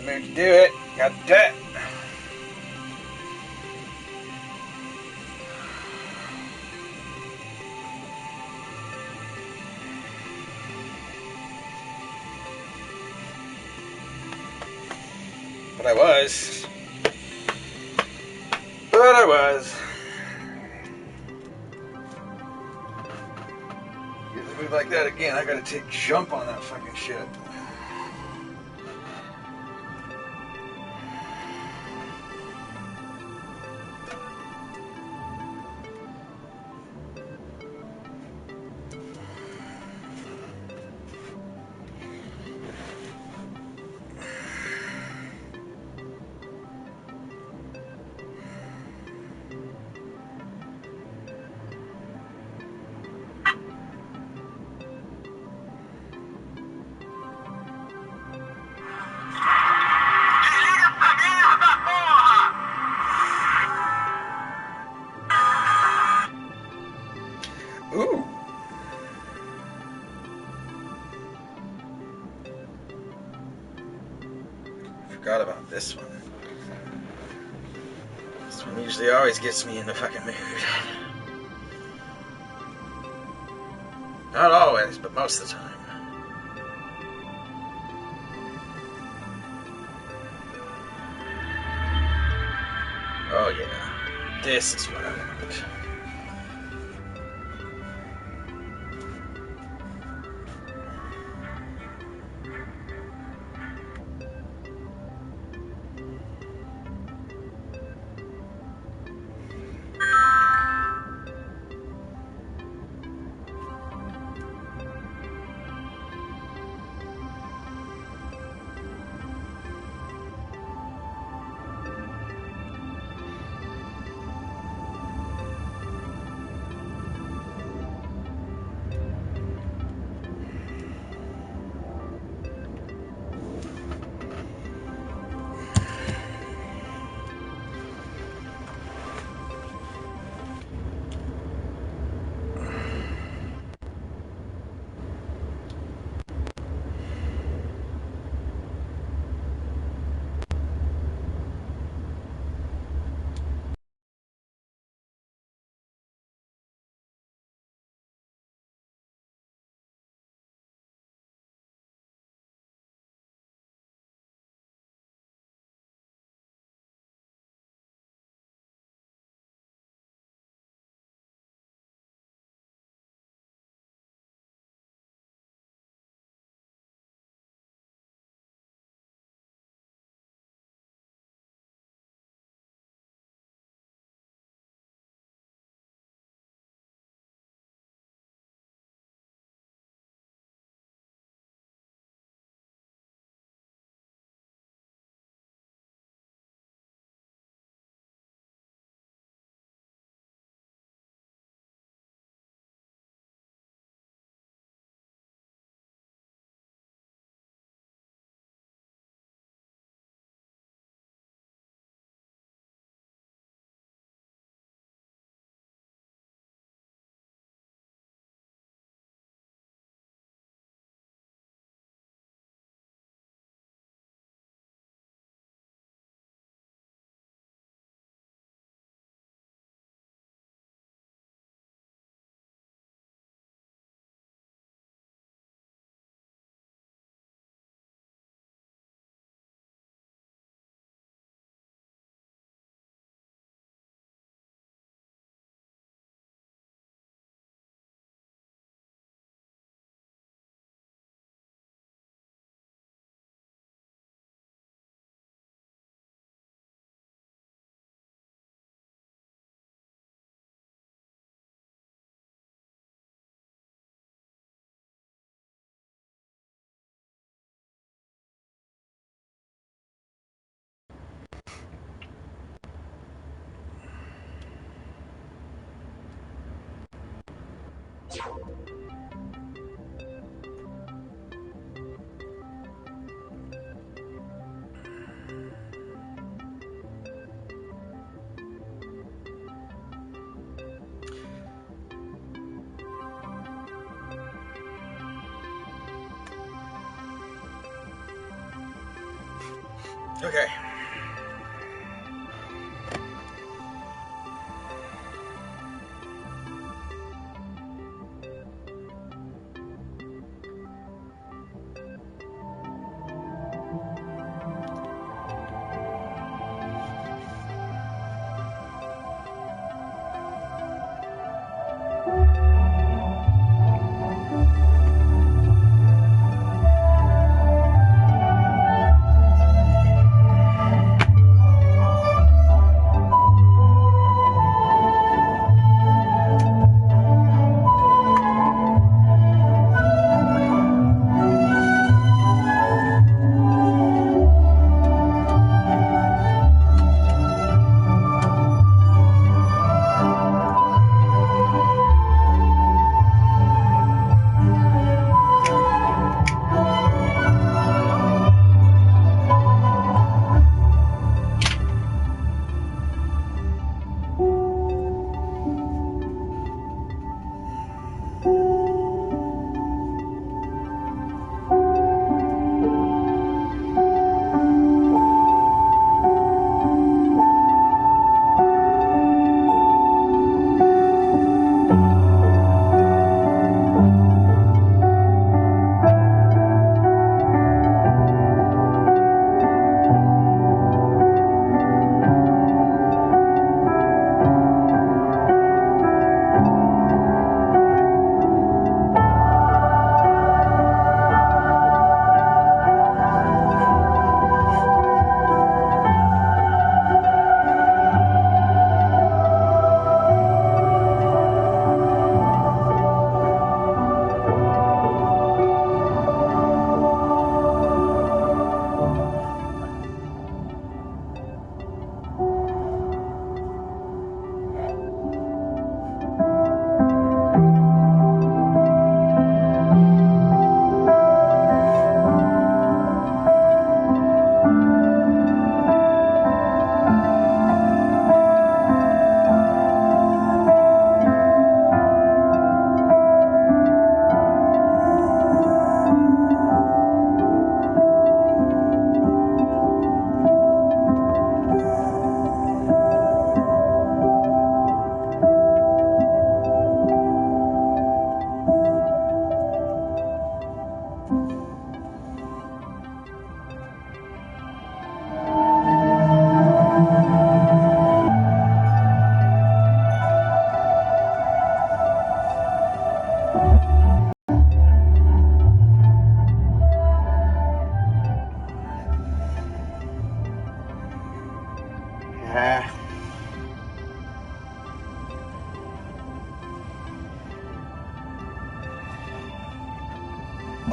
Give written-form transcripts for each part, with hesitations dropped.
the mood to do it. Got that. But I was. Get a move like that again, I gotta take jump on that fucking shit. Ooh. Forgot about this one. This one usually always gets me in the fucking mood. Not always, but most of the time. Oh yeah, this is what I want. Okay.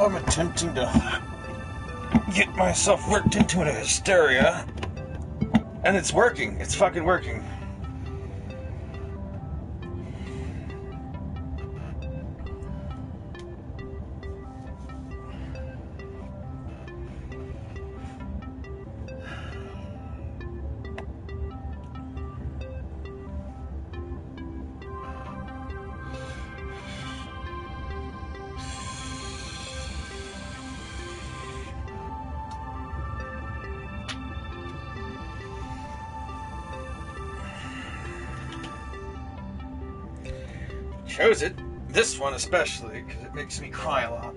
I'm attempting to get myself worked into a hysteria, and it's working. It's fucking working. Chose it, this one especially, because it makes me cry a lot.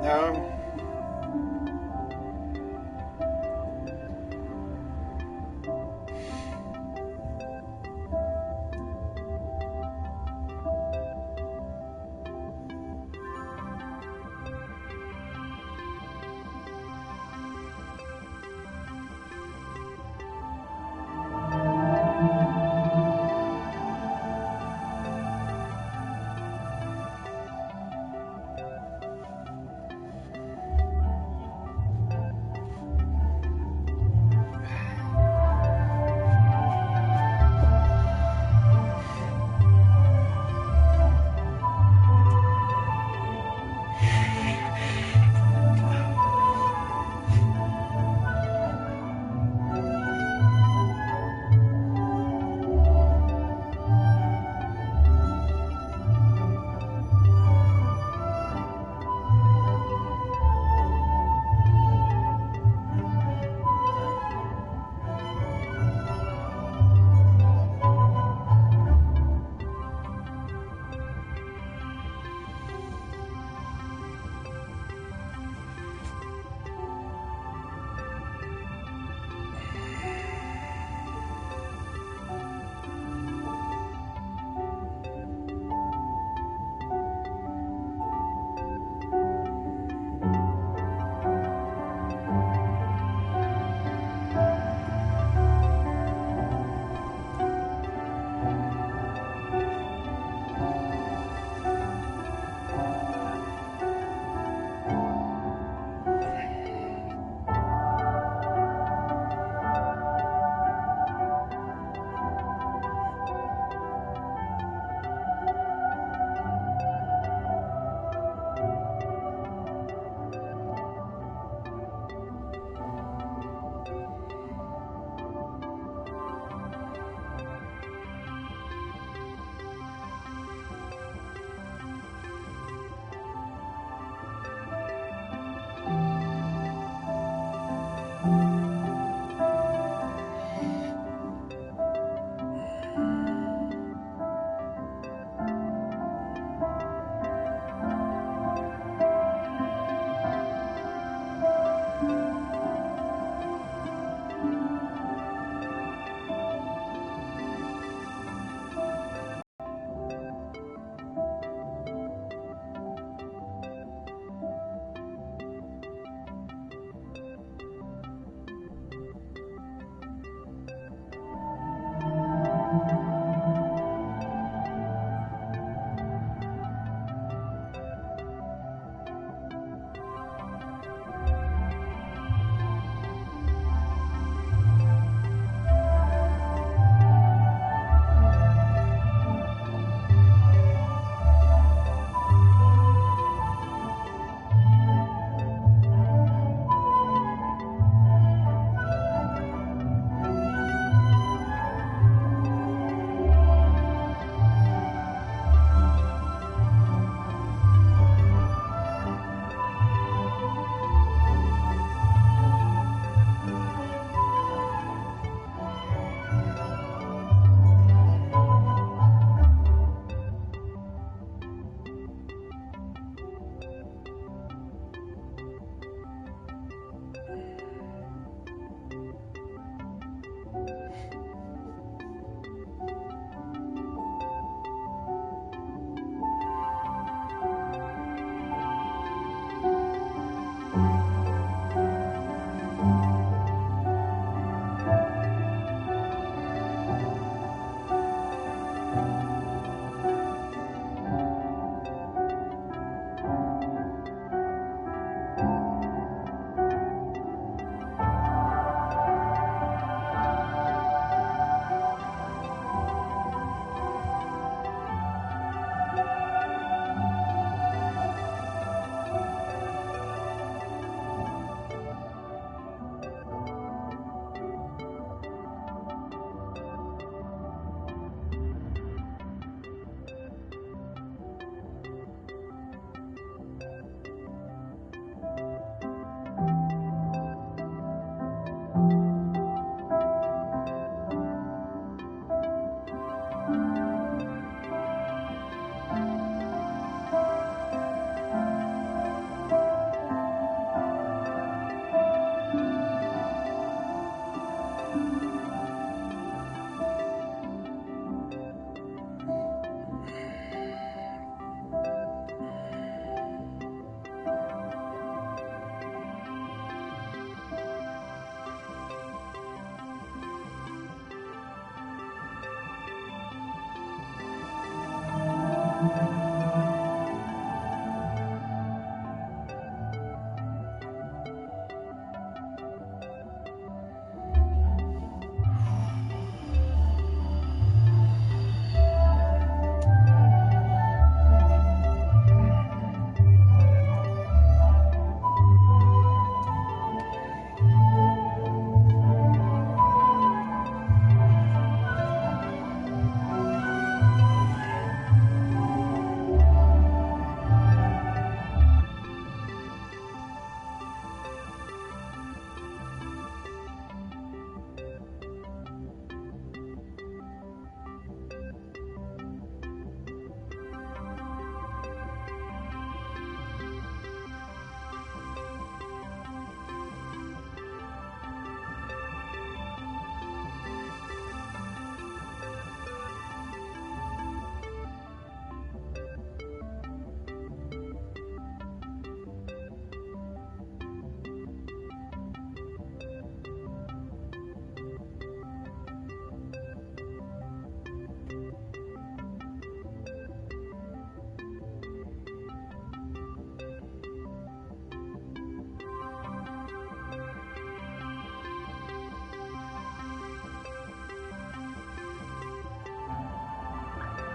No.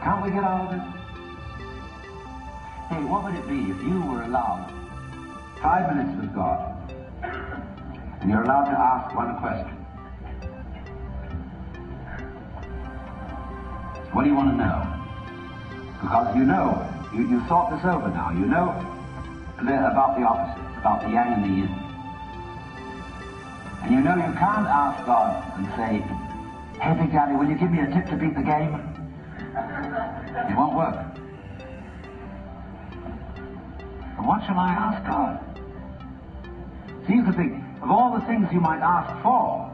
Can't we get out of this? Hey, what would it be if you were allowed 5 minutes with God, and you're allowed to ask one question? What do you want to know? Because you know, you've thought this over now. You know about the opposites, about the yang and the yin. And you know you can't ask God and say, hey, Big Daddy, will you give me a tip to beat the game? It won't work. And what shall I ask God? So you could think of all the things you might ask for.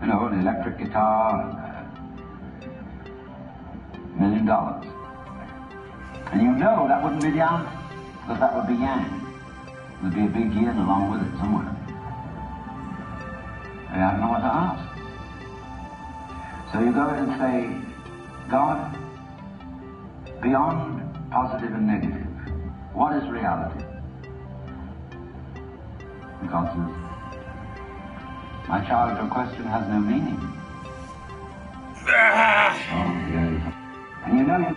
You know, an electric guitar, $1 million. And you know that wouldn't be the answer, because that would be yang. There'd be a big yin along with it somewhere. I don't know what to ask. So you go and say, God, beyond positive and negative, what is reality? And God says, my child, your question has no meaning. Oh, yes. And you know you...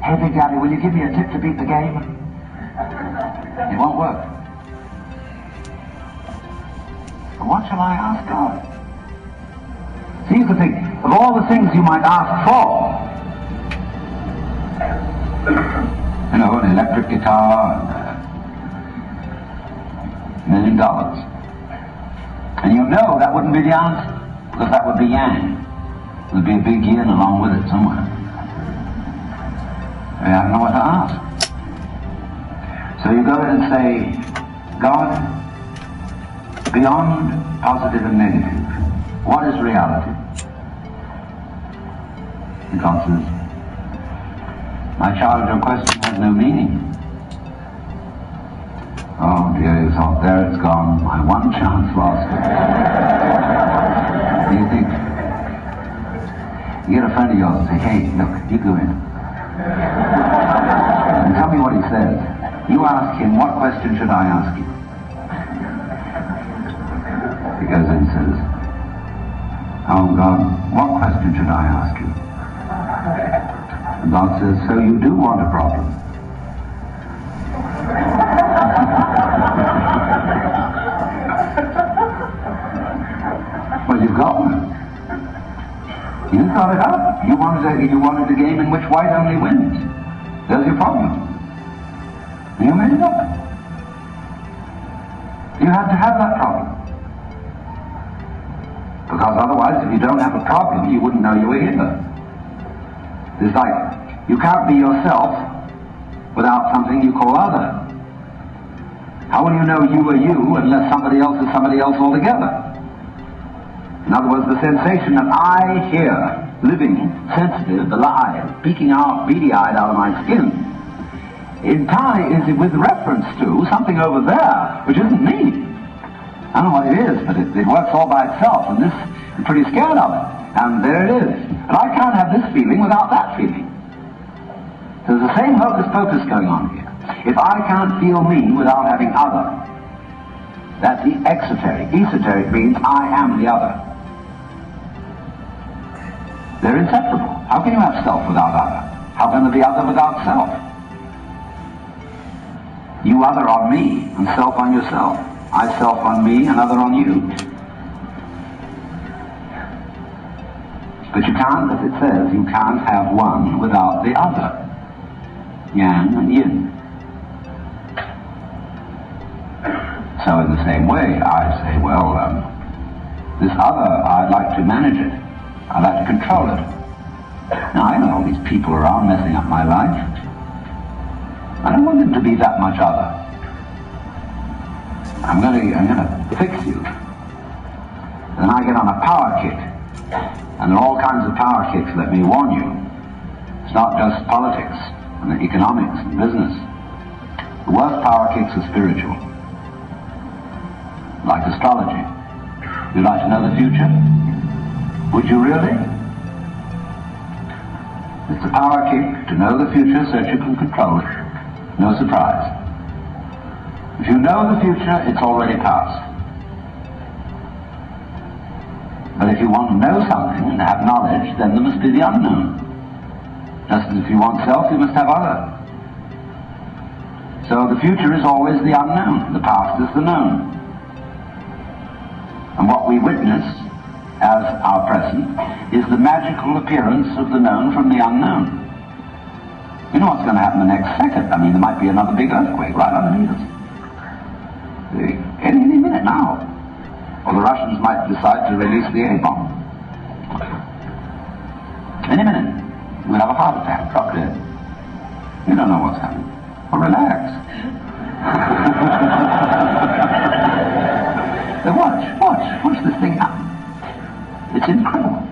Hey, Big Daddy, will you give me a tip to beat the game? It won't work. And what shall I ask God? So you could think of all the things you might ask for. You know, an electric guitar, $1 million. And you know that wouldn't be the answer, because that would be yang. There'd be a big yin along with it somewhere. I don't know what to ask. So you go in and say, God, beyond positive and negative, what is reality? And God says, my child, your question has no meaning. Oh dear, so there it's gone. My one chance lost. Do you think? You get a friend of yours and say, hey, look, you go in. And tell me what he says. You ask him, what question should I ask you? He goes in and says, oh God, what question should I ask you? And God says, so you do want a problem? Well, you've got one. You thought it up. You wanted a game in which white only wins. There's your problem. You made it up. You have to have that problem. Because otherwise, if you don't have a problem, you wouldn't know you were here. It's like, you can't be yourself without something you call other. How will you know you are you unless somebody else is somebody else altogether? In other words, the sensation that I here, living, sensitive, alive, peeking out, beady-eyed out of my skin, is with reference to something over there, which isn't me. I don't know what it is, but it works all by itself, and I'm pretty scared of it. And there it is. But I can't have this feeling without that feeling. There's the same hocus-pocus going on here. If I can't feel me without having other, that's the exoteric. Esoteric means I am the other. They're inseparable. How can you have self without other? How can there be other without self? You other on me and self on yourself. I self on me and other on you. But you can't, as it says, you can't have one without the other. Yang and yin. So in the same way, I say, well, this other, I'd like to manage it. I'd like to control it. Now, I know all these people around messing up my life. I don't want them to be that much other. I'm going to fix you. Then I get on a power kick. And there are all kinds of power kicks, let me warn you. It's not just politics and economics and business. The worst power kicks are spiritual. Like astrology. You'd like to know the future? Would you really? It's a power kick to know the future so that you can control it. No surprise. If you know the future, it's already past. But if you want to know something and have knowledge, then there must be the unknown. Just as if you want self, you must have other. So the future is always the unknown. The past is the known. And what we witness as our present is the magical appearance of the known from the unknown. You know what's going to happen the next second. I mean, there might be another big earthquake right underneath us. Any minute now. Or the Russians might decide to release the A-bomb. Any minute. We'll have a heart attack, drop dead. You don't know what's happening. Well, relax. So watch this thing happen. It's incredible.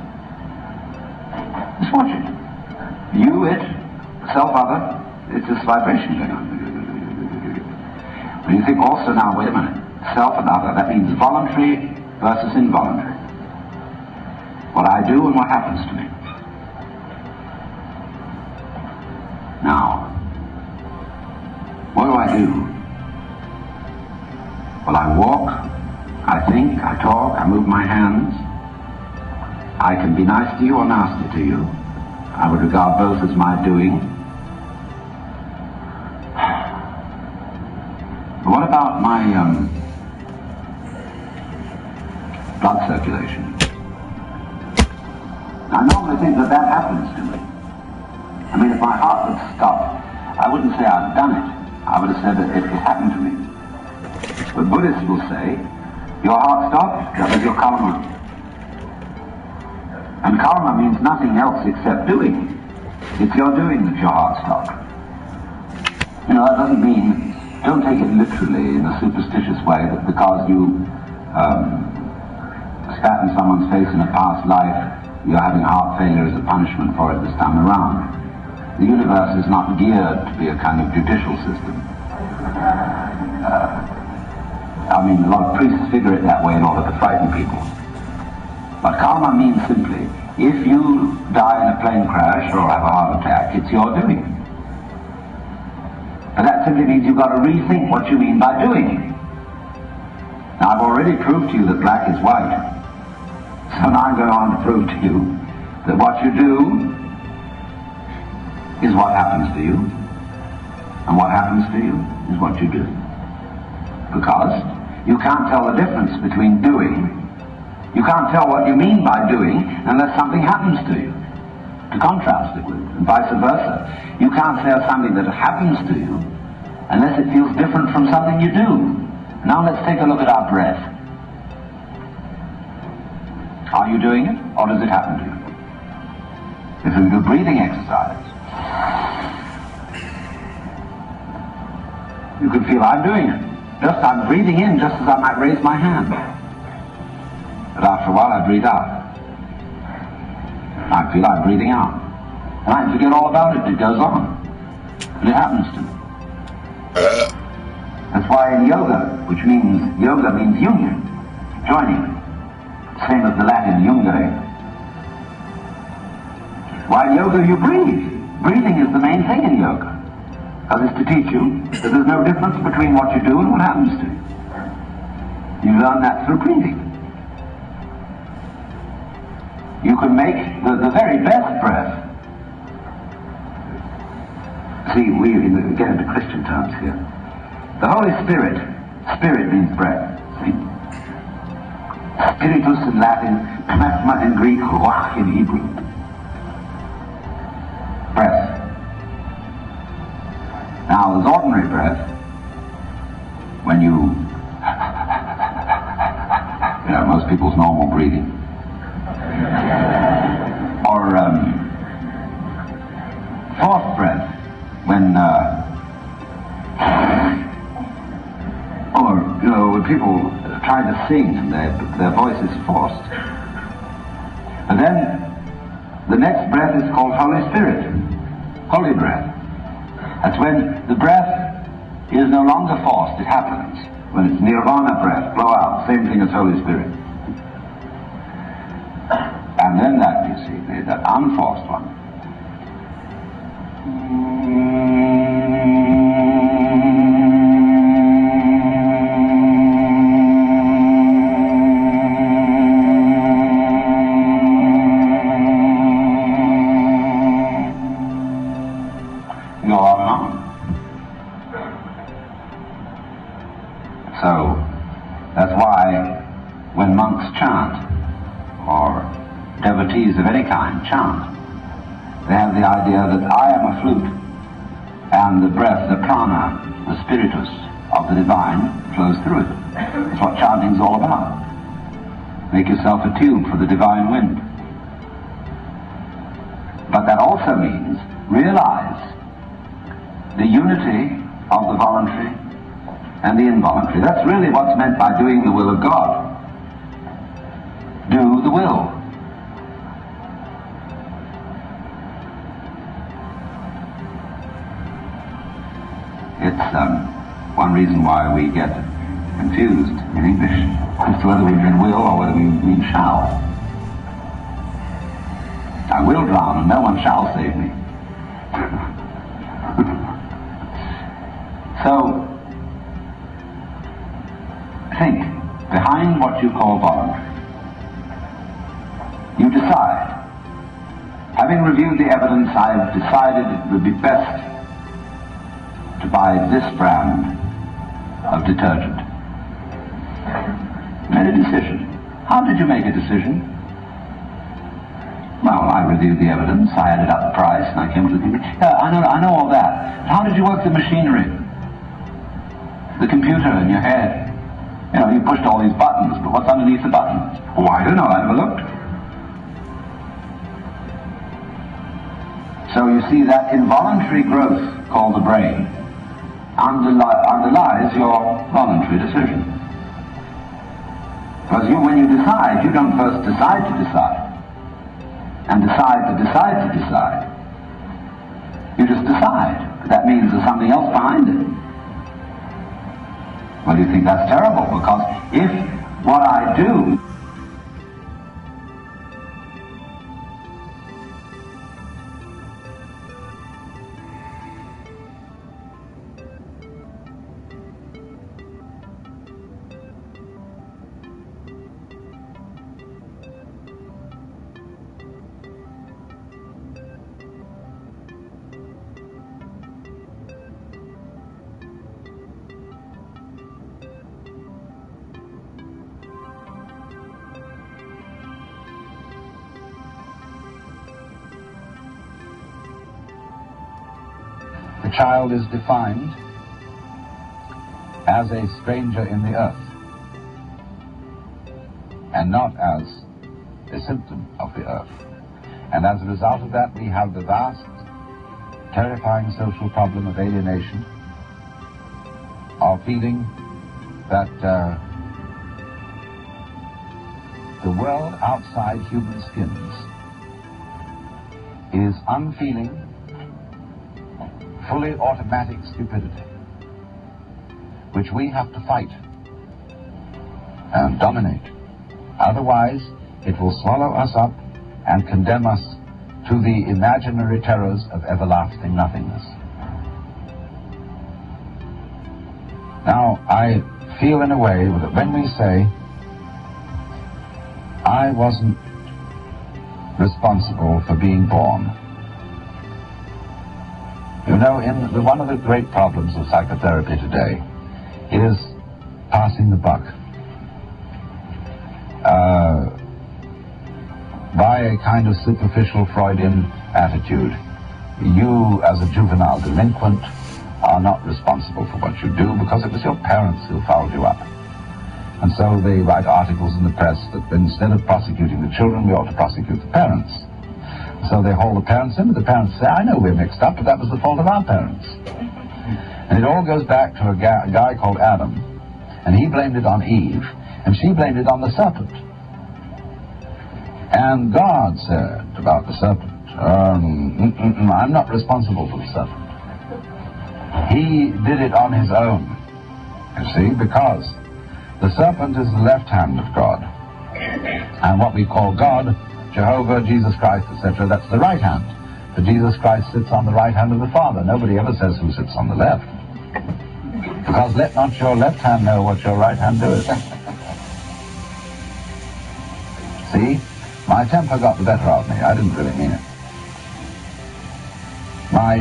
Just watch it. You, it, self-other, it's this vibration going on. When you think also now, wait a minute, self and other, that means voluntary versus involuntary. What I do and what happens to me. Now, what do I do? Well, I walk, I think, I talk, I move my hands. I can be nice to you or nasty to you. I would regard both as my doing. But what about my blood circulation? I normally think that happens to me. I mean, if my heart would stop, I wouldn't say I've done it. I would have said that it happened to me. But Buddhists will say, your heart stopped, that was your karma. And karma means nothing else except doing. It's your doing that your heart stopped. You know, that doesn't mean, don't take it literally in a superstitious way that because you spat in someone's face in a past life, you're having heart failure as a punishment for it this time around. The universe is not geared to be a kind of judicial system. I mean, a lot of priests figure it that way in order to frighten people. But karma means simply, if you die in a plane crash or have a heart attack, it's your doing. But that simply means you've got to rethink what you mean by doing. Now, I've already proved to you that black is white. So now I'm going on to prove to you that what you do is what happens to you, and what happens to you is what you do. Because you can't tell the difference between doing, you can't tell what you mean by doing unless something happens to you, to contrast it with, and vice versa. You can't say something that happens to you unless it feels different from something you do. Now let's take a look at our breath. Are you doing it, or does it happen to you? If we do breathing exercise, you can feel I'm doing it. I'm breathing in just as I might raise my hand. But after a while I breathe out. I feel I'm breathing out. And I forget all about it. It goes on. And it happens to me. That's why in yoga means union, joining. Same as the Latin jungere. Why in yoga you breathe. Breathing is the main thing in yoga. Because it's to teach you that there's no difference between what you do and what happens to you. You learn that through breathing. You can make the very best breath. See, we get into Christian terms here. The Holy Spirit, spirit means breath. See? Spiritus in Latin, pneuma in Greek, ruach in Hebrew. Breath. Now, there's ordinary breath, when you know, most people's normal breathing. Or forced breath, when, or, you know, when people try to sing and their voice is forced. And then, the next breath is called Holy Spirit, holy breath. That's when the breath is no longer forced, it happens. When it's nirvana breath, blow out, same thing as Holy Spirit. And then that, you see, that unforced one. Go on and on. So, that's why when monks chant, or devotees of any kind chant, they have the idea that I am a flute, and the breath, the prana, the spiritus of the divine flows through it. That's what chanting's all about. Make yourself a tube for the divine wind. But that also means realize the unity of the voluntary and the involuntary. That's really what's meant by doing the will of God. Do the will. It's one reason why we get confused in English as to whether we mean will or whether we mean shall. I will drown and no one shall save me. So, think, behind what you call voluntary, you decide. Having reviewed the evidence, I've decided it would be best to buy this brand of detergent. Made a decision. How did you make a decision? Well, I reviewed the evidence, I added up the price, and I came to the conclusion. Yeah, I know all that. But how did you work the machinery? The computer in your head. You know, you pushed all these buttons, but what's underneath the buttons? Oh, I don't know, I never looked. So you see, that involuntary growth, called the brain, underlies your voluntary decision. Because when you decide, you don't first decide to decide, and decide to decide to decide. You just decide. That means there's something else behind it. Well, you think that's terrible, because if what I do the child is defined as a stranger in the earth, and not as a symptom of the earth. And as a result of that, we have the vast, terrifying social problem of alienation, of feeling that the world outside human skins is unfeeling, fully automatic stupidity, which we have to fight and dominate. Otherwise, it will swallow us up and condemn us to the imaginary terrors of everlasting nothingness. Now, I feel in a way that when we say, I wasn't responsible for being born, you know, one of the great problems of psychotherapy today is passing the buck. By a kind of superficial Freudian attitude, you, as a juvenile delinquent, are not responsible for what you do because it was your parents who fouled you up. And so they write articles in the press that instead of prosecuting the children, we ought to prosecute the parents. So they haul the parents in, but the parents say, I know we're mixed up, but that was the fault of our parents. And it all goes back to a guy called Adam, and he blamed it on Eve, and she blamed it on the serpent. And God said about the serpent, I'm not responsible for the serpent. He did it on his own, you see, because the serpent is the left hand of God, and what we call God, Jehovah, Jesus Christ, etc., that's the right hand. But Jesus Christ sits on the right hand of the Father. Nobody ever says who sits on the left. Because let not your left hand know what your right hand doeth. See? My temper got the better of me. I didn't really mean it. My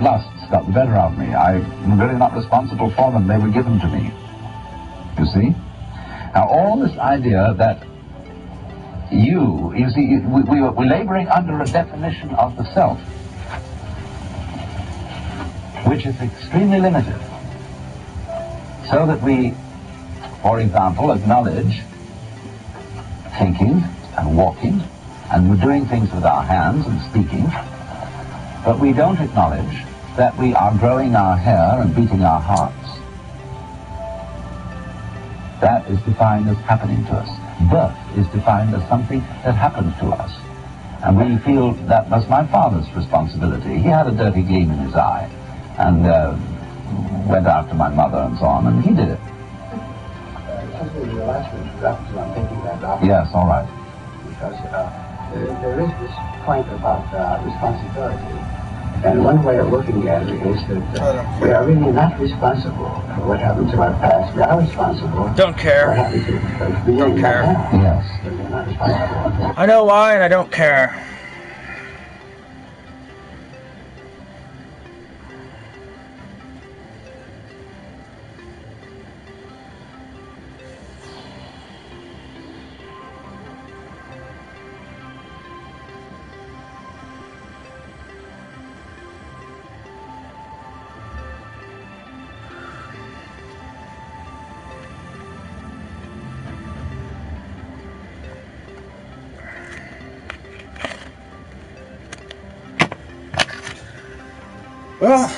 lusts got the better of me. I'm really not responsible for them. They were given to me. You see? Now, all this idea that you see, we're laboring under a definition of the self, which is extremely limited. So that we, for example, acknowledge thinking and walking, and we're doing things with our hands and speaking, but we don't acknowledge that we are growing our hair and beating our hearts. That is defined as happening to us. Birth is defined as something that happened to us. And we feel that was my father's responsibility. He had a dirty gleam in his eye and went after my mother and so on, and he did it. Yes, all right. Because there is this point about responsibility. And one way of looking at it is that we are really not responsible for what happened to our past. We are responsible. Don't care. For what happened to us. Don't care. Yes. But we're not responsible. I know why, and I don't care. Well,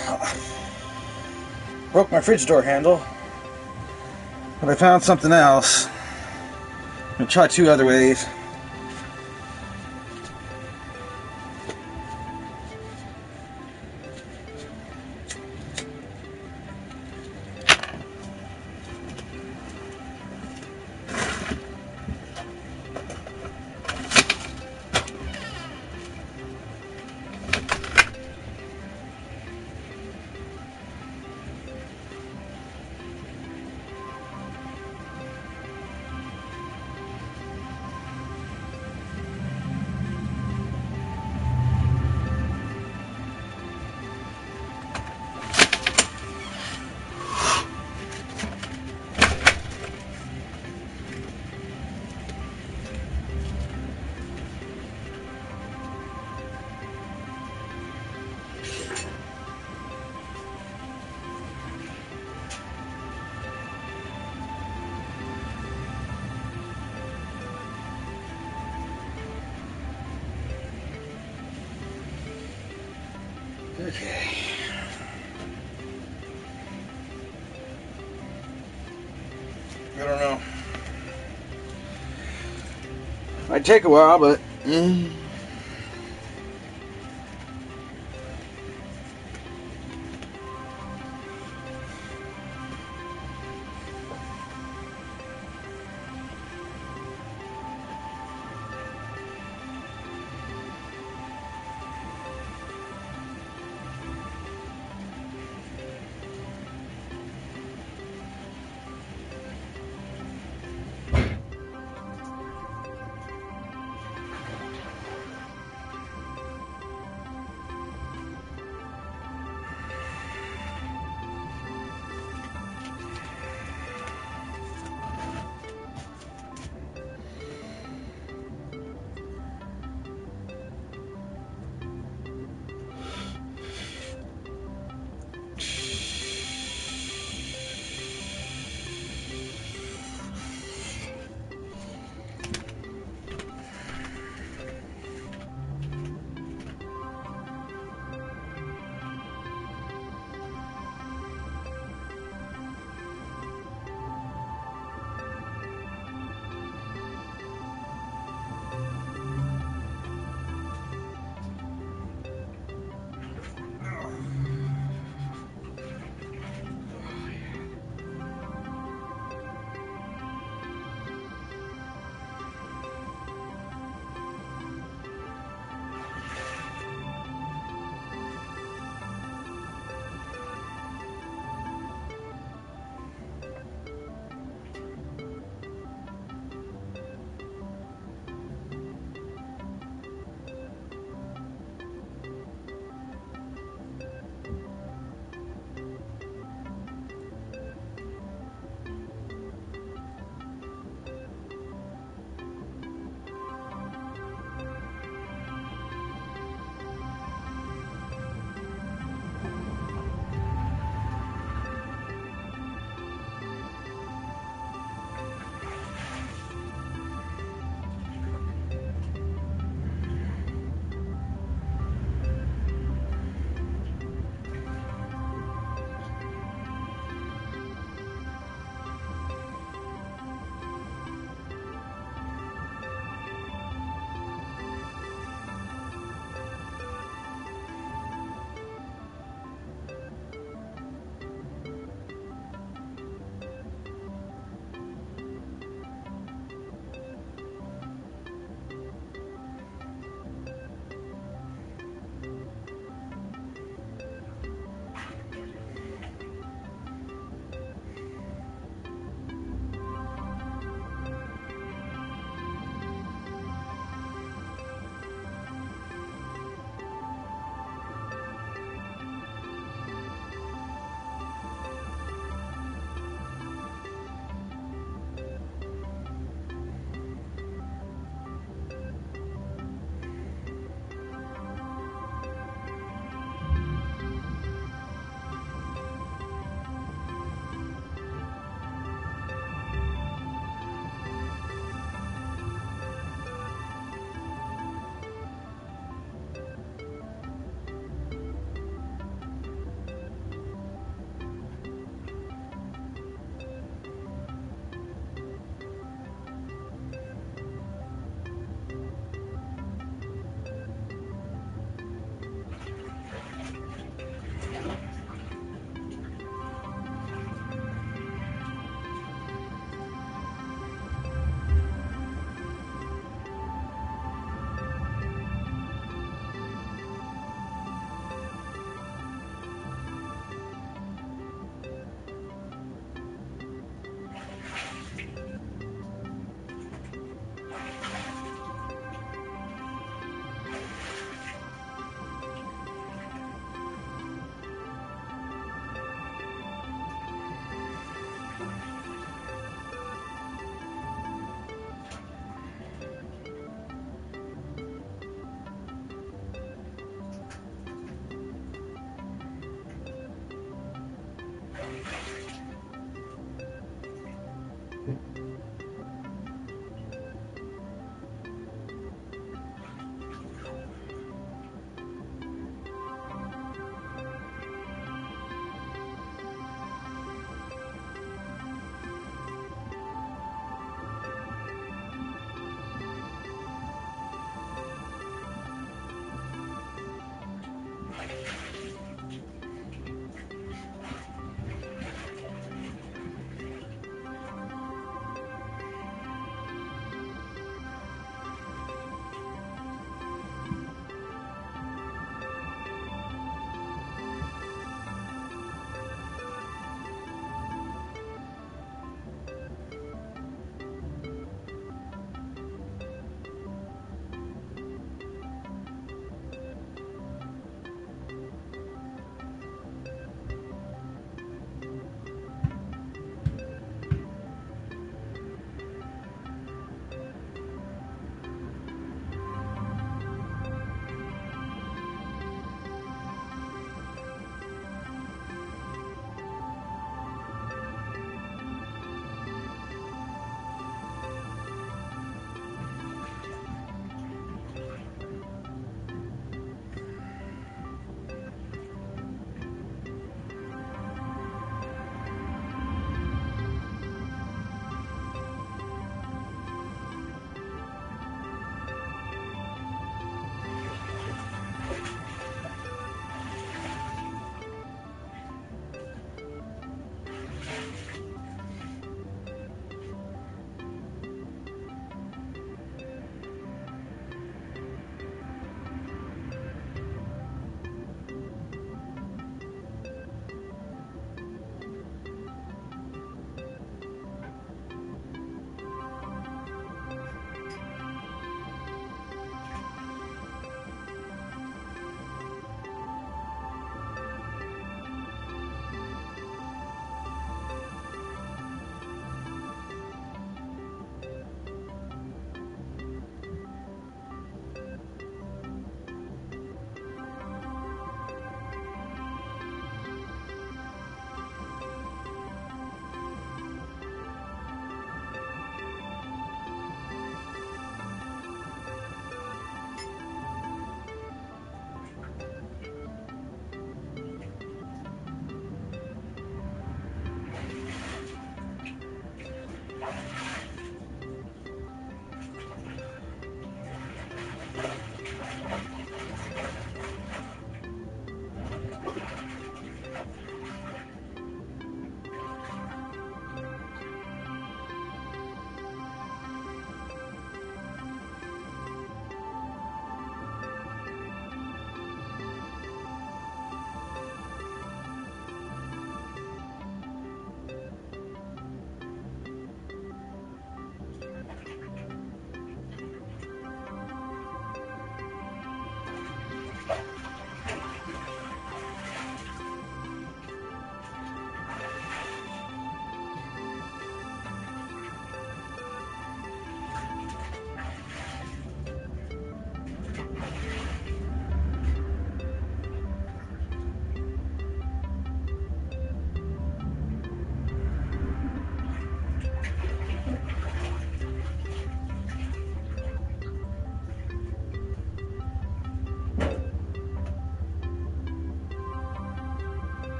broke my fridge door handle, but I found something else. I'm gonna try 2 other ways. Okay. I don't know. Might take a while, but...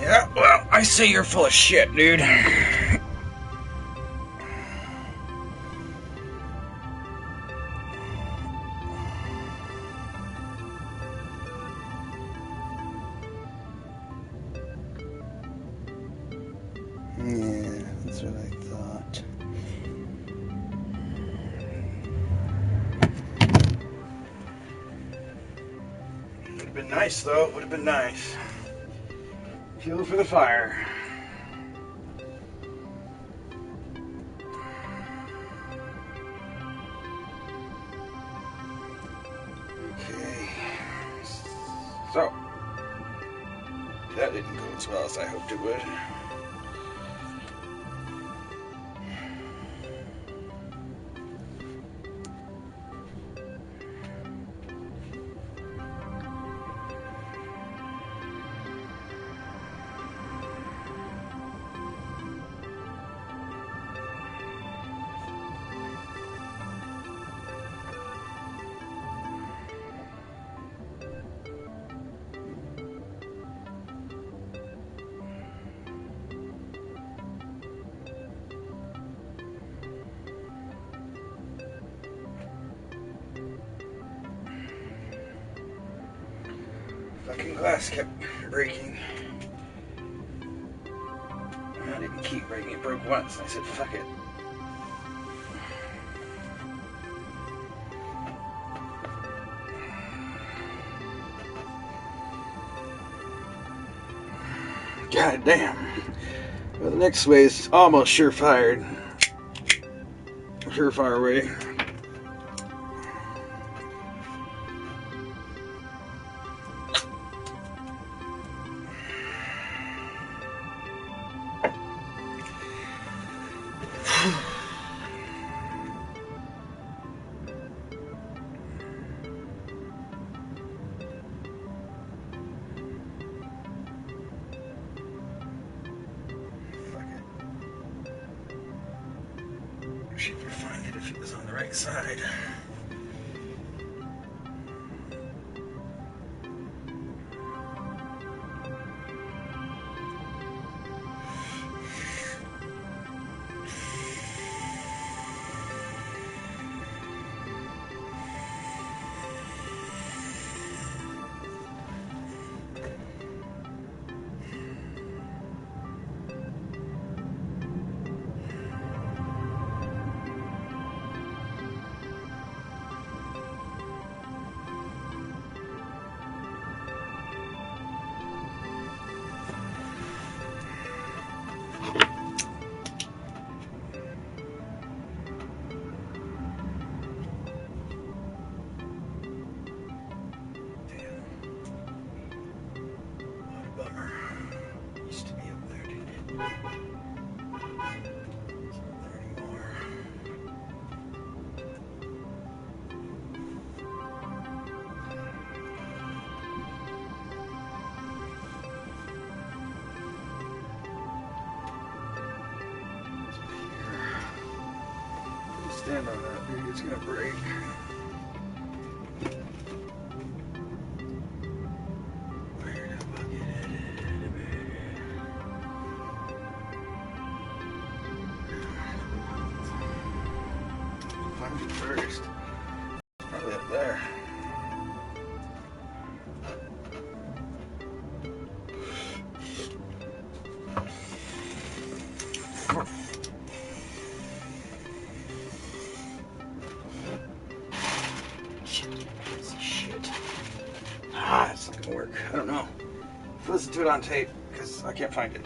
Yeah, well, I say you're full of shit, dude. Yeah, that's what I thought. Would have been nice, though. Would have been nice. Fuel for the fire. Okay. So, that didn't go as well as I hoped it would. Fucking glass kept breaking. I didn't keep breaking, it broke once, and I said, fuck it. God damn. Well, the next way is almost surefire way. She could find it if it was on the right side. Stand on that, dude. It's gonna break. Where the fuck is it? It's not gonna work. I don't know. Listen to it on tape, because I can't find it.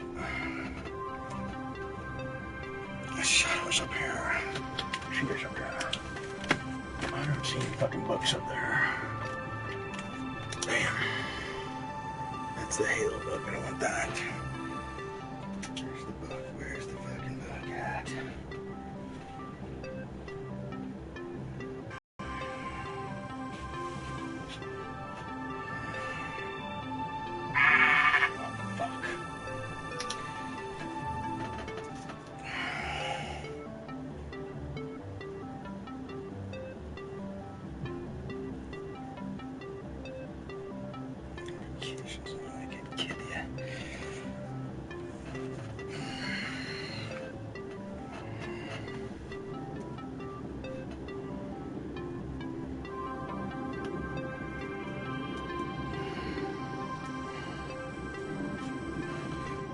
Shadows up here. She's up there. I don't see any fucking books up there. Damn. That's the Halo book. I don't want that. Where's the book? Where's the fucking book at?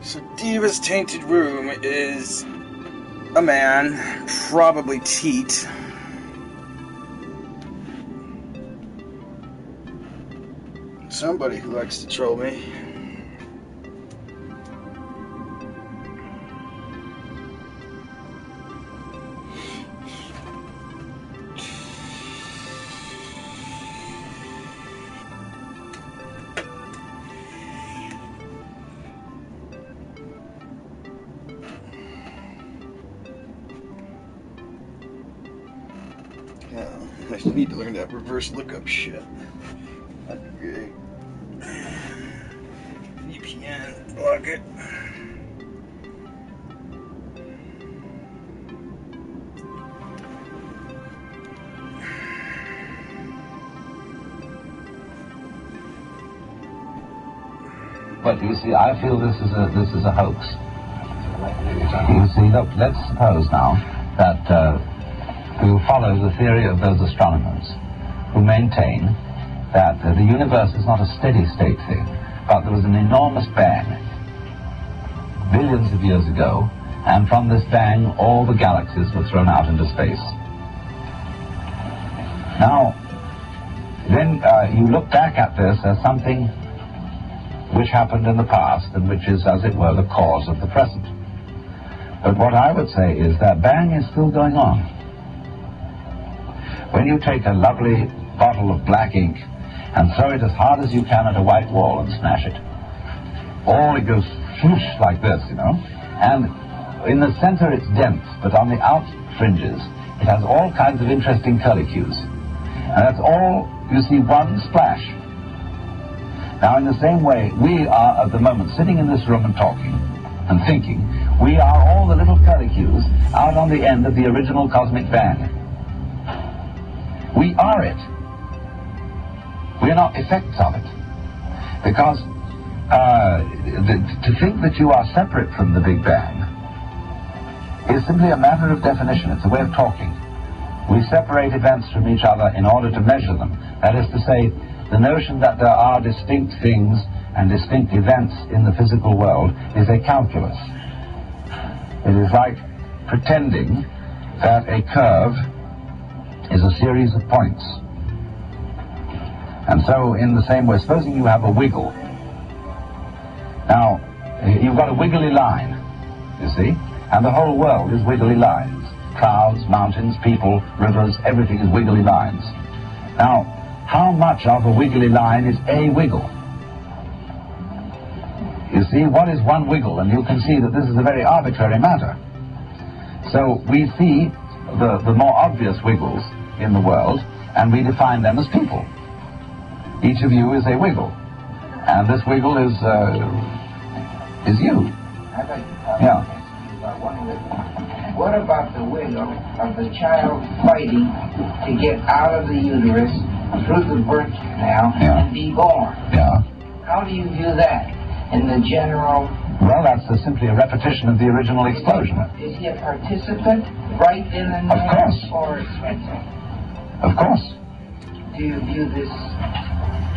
So Diva's tainted room is a man, probably Teat. Somebody who likes to troll me. I need to learn that reverse lookup shit. That'd be great. VPN, block it. But you see, I feel this is a hoax. You see, look, let's suppose now that we will follow the theory of those astronomers who maintain that the universe is not a steady state thing, but there was an enormous bang billions of years ago, and from this bang all the galaxies were thrown out into space. Now, then you look back at this as something which happened in the past and which is, as it were, the cause of the present. But what I would say is that bang is still going on. When you take a lovely bottle of black ink and throw it as hard as you can at a white wall and smash it, it goes swoosh like this, you know. And in the center it's dense, but on the out fringes it has all kinds of interesting curlicues. And that's all, you see, one splash. Now in the same way, we are at the moment sitting in this room and talking and thinking. We are all the little curlicues out on the end of the original cosmic bang. We are it. We are not effects of it. Because to think that you are separate from the Big Bang is simply a matter of definition. It's a way of talking. We separate events from each other in order to measure them. That is to say, the notion that there are distinct things and distinct events in the physical world is a calculus. It is like pretending that a curve is a series of points. And so in the same way, supposing you have a wiggle. Now, you've got a wiggly line, you see, and the whole world is wiggly lines. Clouds, mountains, people, rivers, everything is wiggly lines. Now, how much of a wiggly line is a wiggle? You see, what is one wiggle? And you can see that this is a very arbitrary matter. So we see the more obvious wiggles in the world, and we define them as people. Each of you is a wiggle, and this wiggle is you. Yeah. What about the wiggle of the child fighting to get out of the uterus through the birth canal and be born? Yeah. How do you view that in the general? Well, that's simply a repetition of the original explosion. Is he a participant right in the Of course. Or Of course. do you view this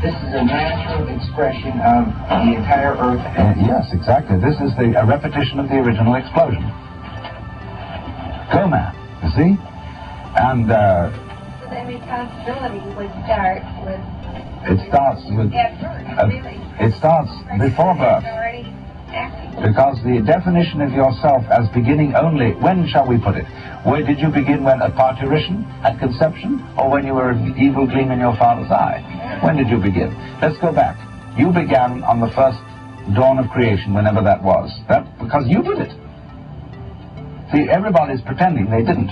is a natural expression of the entire Earth? Yes, exactly. This is a repetition of the original explosion. Go, man. You see? And So that responsibility would start with It starts with... it starts before birth. Because the definition of yourself as beginning only... When shall we put it? Where did you begin? When at parturition, at conception, or when you were an evil gleam in your father's eye? When did you begin? Let's go back. You began on the first dawn of creation, whenever that was. That because you did it. See, everybody's pretending they didn't.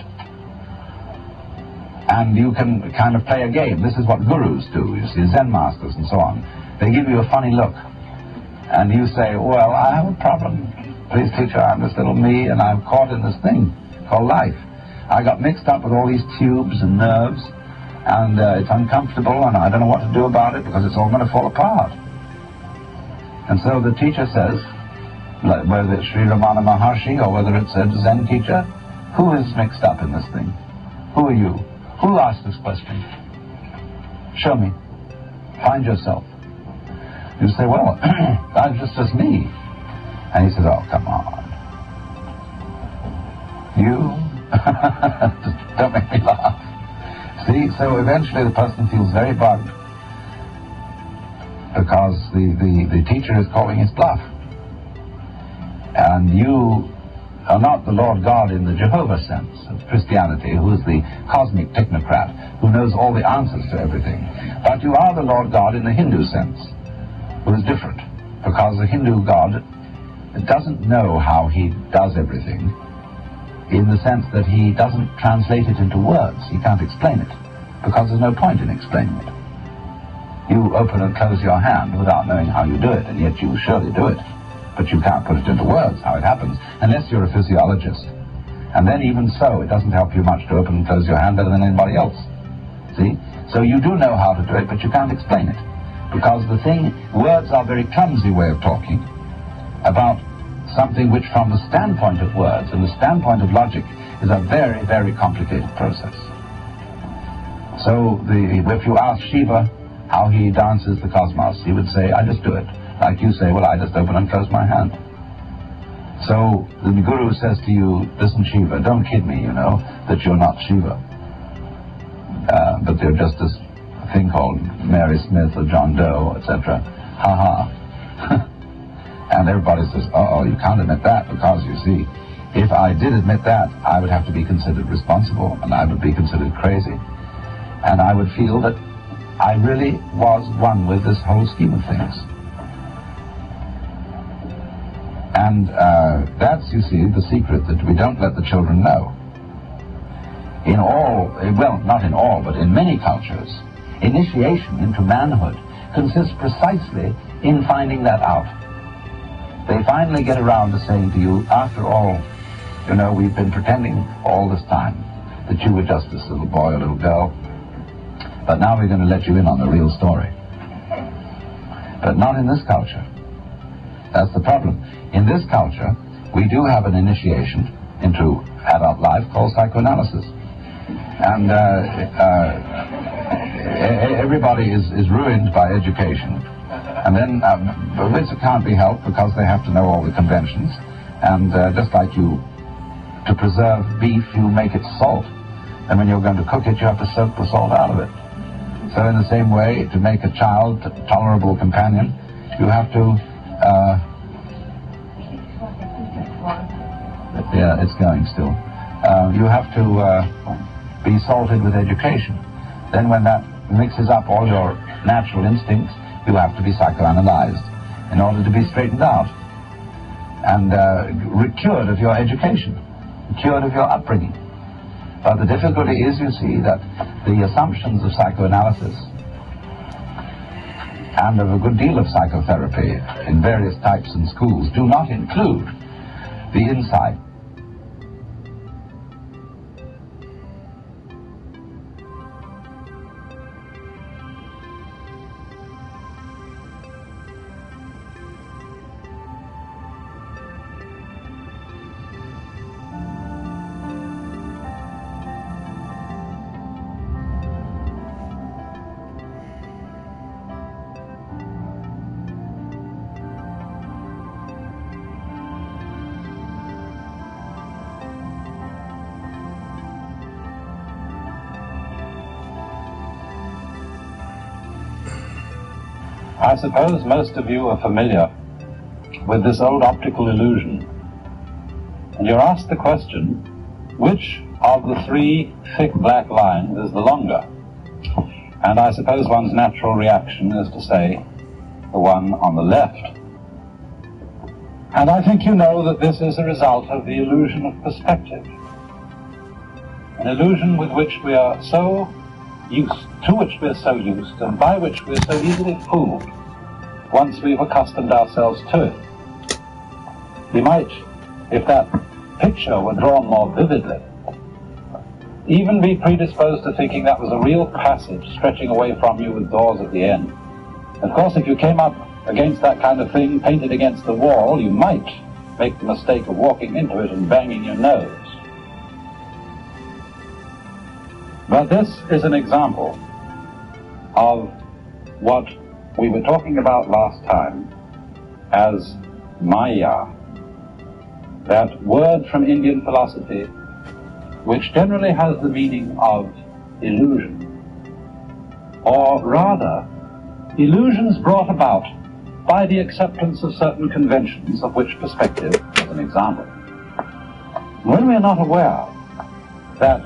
And you can kind of play a game. This is what gurus do, you see, Zen masters and so on. They give you a funny look. And you say, well, I have a problem. Please, teacher, I'm this little me, and I'm caught in this thing called life. I got mixed up with all these tubes and nerves, and it's uncomfortable, and I don't know what to do about it because it's all going to fall apart. And so the teacher says, whether it's Sri Ramana Maharshi or whether it's a Zen teacher, who is mixed up in this thing? Who are you? Who asked this question? Show me. Find yourself. You say, well, that's just me. And he says, oh, come on. You? Don't make me laugh. See, so eventually the person feels very bugged because the teacher is calling his bluff. And you are not the Lord God in the Jehovah sense of Christianity, who is the cosmic technocrat, who knows all the answers to everything. But you are the Lord God in the Hindu sense, who is different, because the Hindu God doesn't know how he does everything, in the sense that he doesn't translate it into words. He can't explain it, because there's no point in explaining it. You open and close your hand without knowing how you do it, and yet you surely do it. But you can't put it into words how it happens, unless you're a physiologist. And then even so, it doesn't help you much to open and close your hand better than anybody else. See? So you do know how to do it, but you can't explain it. Because the thing, words are a very clumsy way of talking about something which from the standpoint of words and the standpoint of logic is a very, very complicated process. So if you ask Shiva how he dances the cosmos, he would say, I just do it. Like you say, well, I just open and close my hand. So the guru says to you, listen, Shiva, don't kid me, you know, that you're not Shiva. But you're just this thing called Mary Smith or John Doe, etc. Ha ha. And everybody says, uh-oh, you can't admit that, because, you see, if I did admit that, I would have to be considered responsible, and I would be considered crazy. And I would feel that I really was one with this whole scheme of things. And that's, you see, the secret that we don't let the children know. In all, well, not in all, but in many cultures, initiation into manhood consists precisely in finding that out. They finally get around to saying to you, after all, you know, we've been pretending all this time that you were just this little boy or little girl, but now we're going to let you in on the real story. But not in this culture. That's the problem. In this culture, we do have an initiation into adult life called psychoanalysis. And everybody is ruined by education. And then, which can't be helped because they have to know all the conventions. And just like you, to preserve beef, you make it salt. And when you're going to cook it, you have to soak the salt out of it. So in the same way, to make a child a tolerable companion, you have to... yeah, it's going still. You have to be salted with education. Then when that mixes up all your natural instincts, you have to be psychoanalyzed in order to be straightened out and cured of your education, cured of your upbringing. But the difficulty is, you see, that the assumptions of psychoanalysis and of a good deal of psychotherapy in various types and schools do not include the insight I suppose most of you are familiar with this old optical illusion, and you're asked the question, which of the three thick black lines is the longer? And I suppose one's natural reaction is to say the one on the left. And I think you know that this is a result of the illusion of perspective, an illusion with which we are so used, to which we are so used, and by which we are so easily fooled once we've accustomed ourselves to it. We might, if that picture were drawn more vividly, even be predisposed to thinking that was a real passage stretching away from you with doors at the end. Of course, if you came up against that kind of thing painted against the wall, you might make the mistake of walking into it and banging your nose. But this is an example of what we were talking about last time as Maya, that word from Indian philosophy which generally has the meaning of illusion, or rather, illusions brought about by the acceptance of certain conventions, of which perspective is an example. When we are not aware that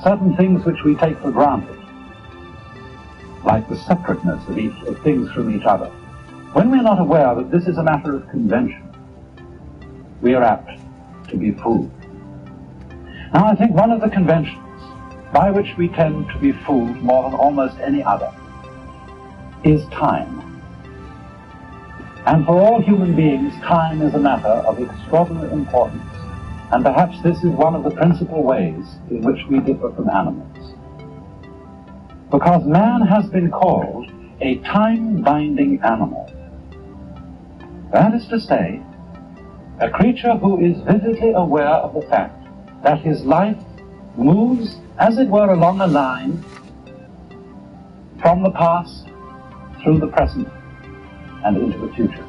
certain things which we take for granted, like the separateness of things from each other, when we are not aware that this is a matter of convention, we are apt to be fooled. Now, I think one of the conventions by which we tend to be fooled more than almost any other is time. And for all human beings, time is a matter of extraordinary importance. And perhaps this is one of the principal ways in which we differ from animals. Because man has been called a time-binding animal. That is to say, a creature who is vividly aware of the fact that his life moves, as it were, along a line from the past through the present and into the future.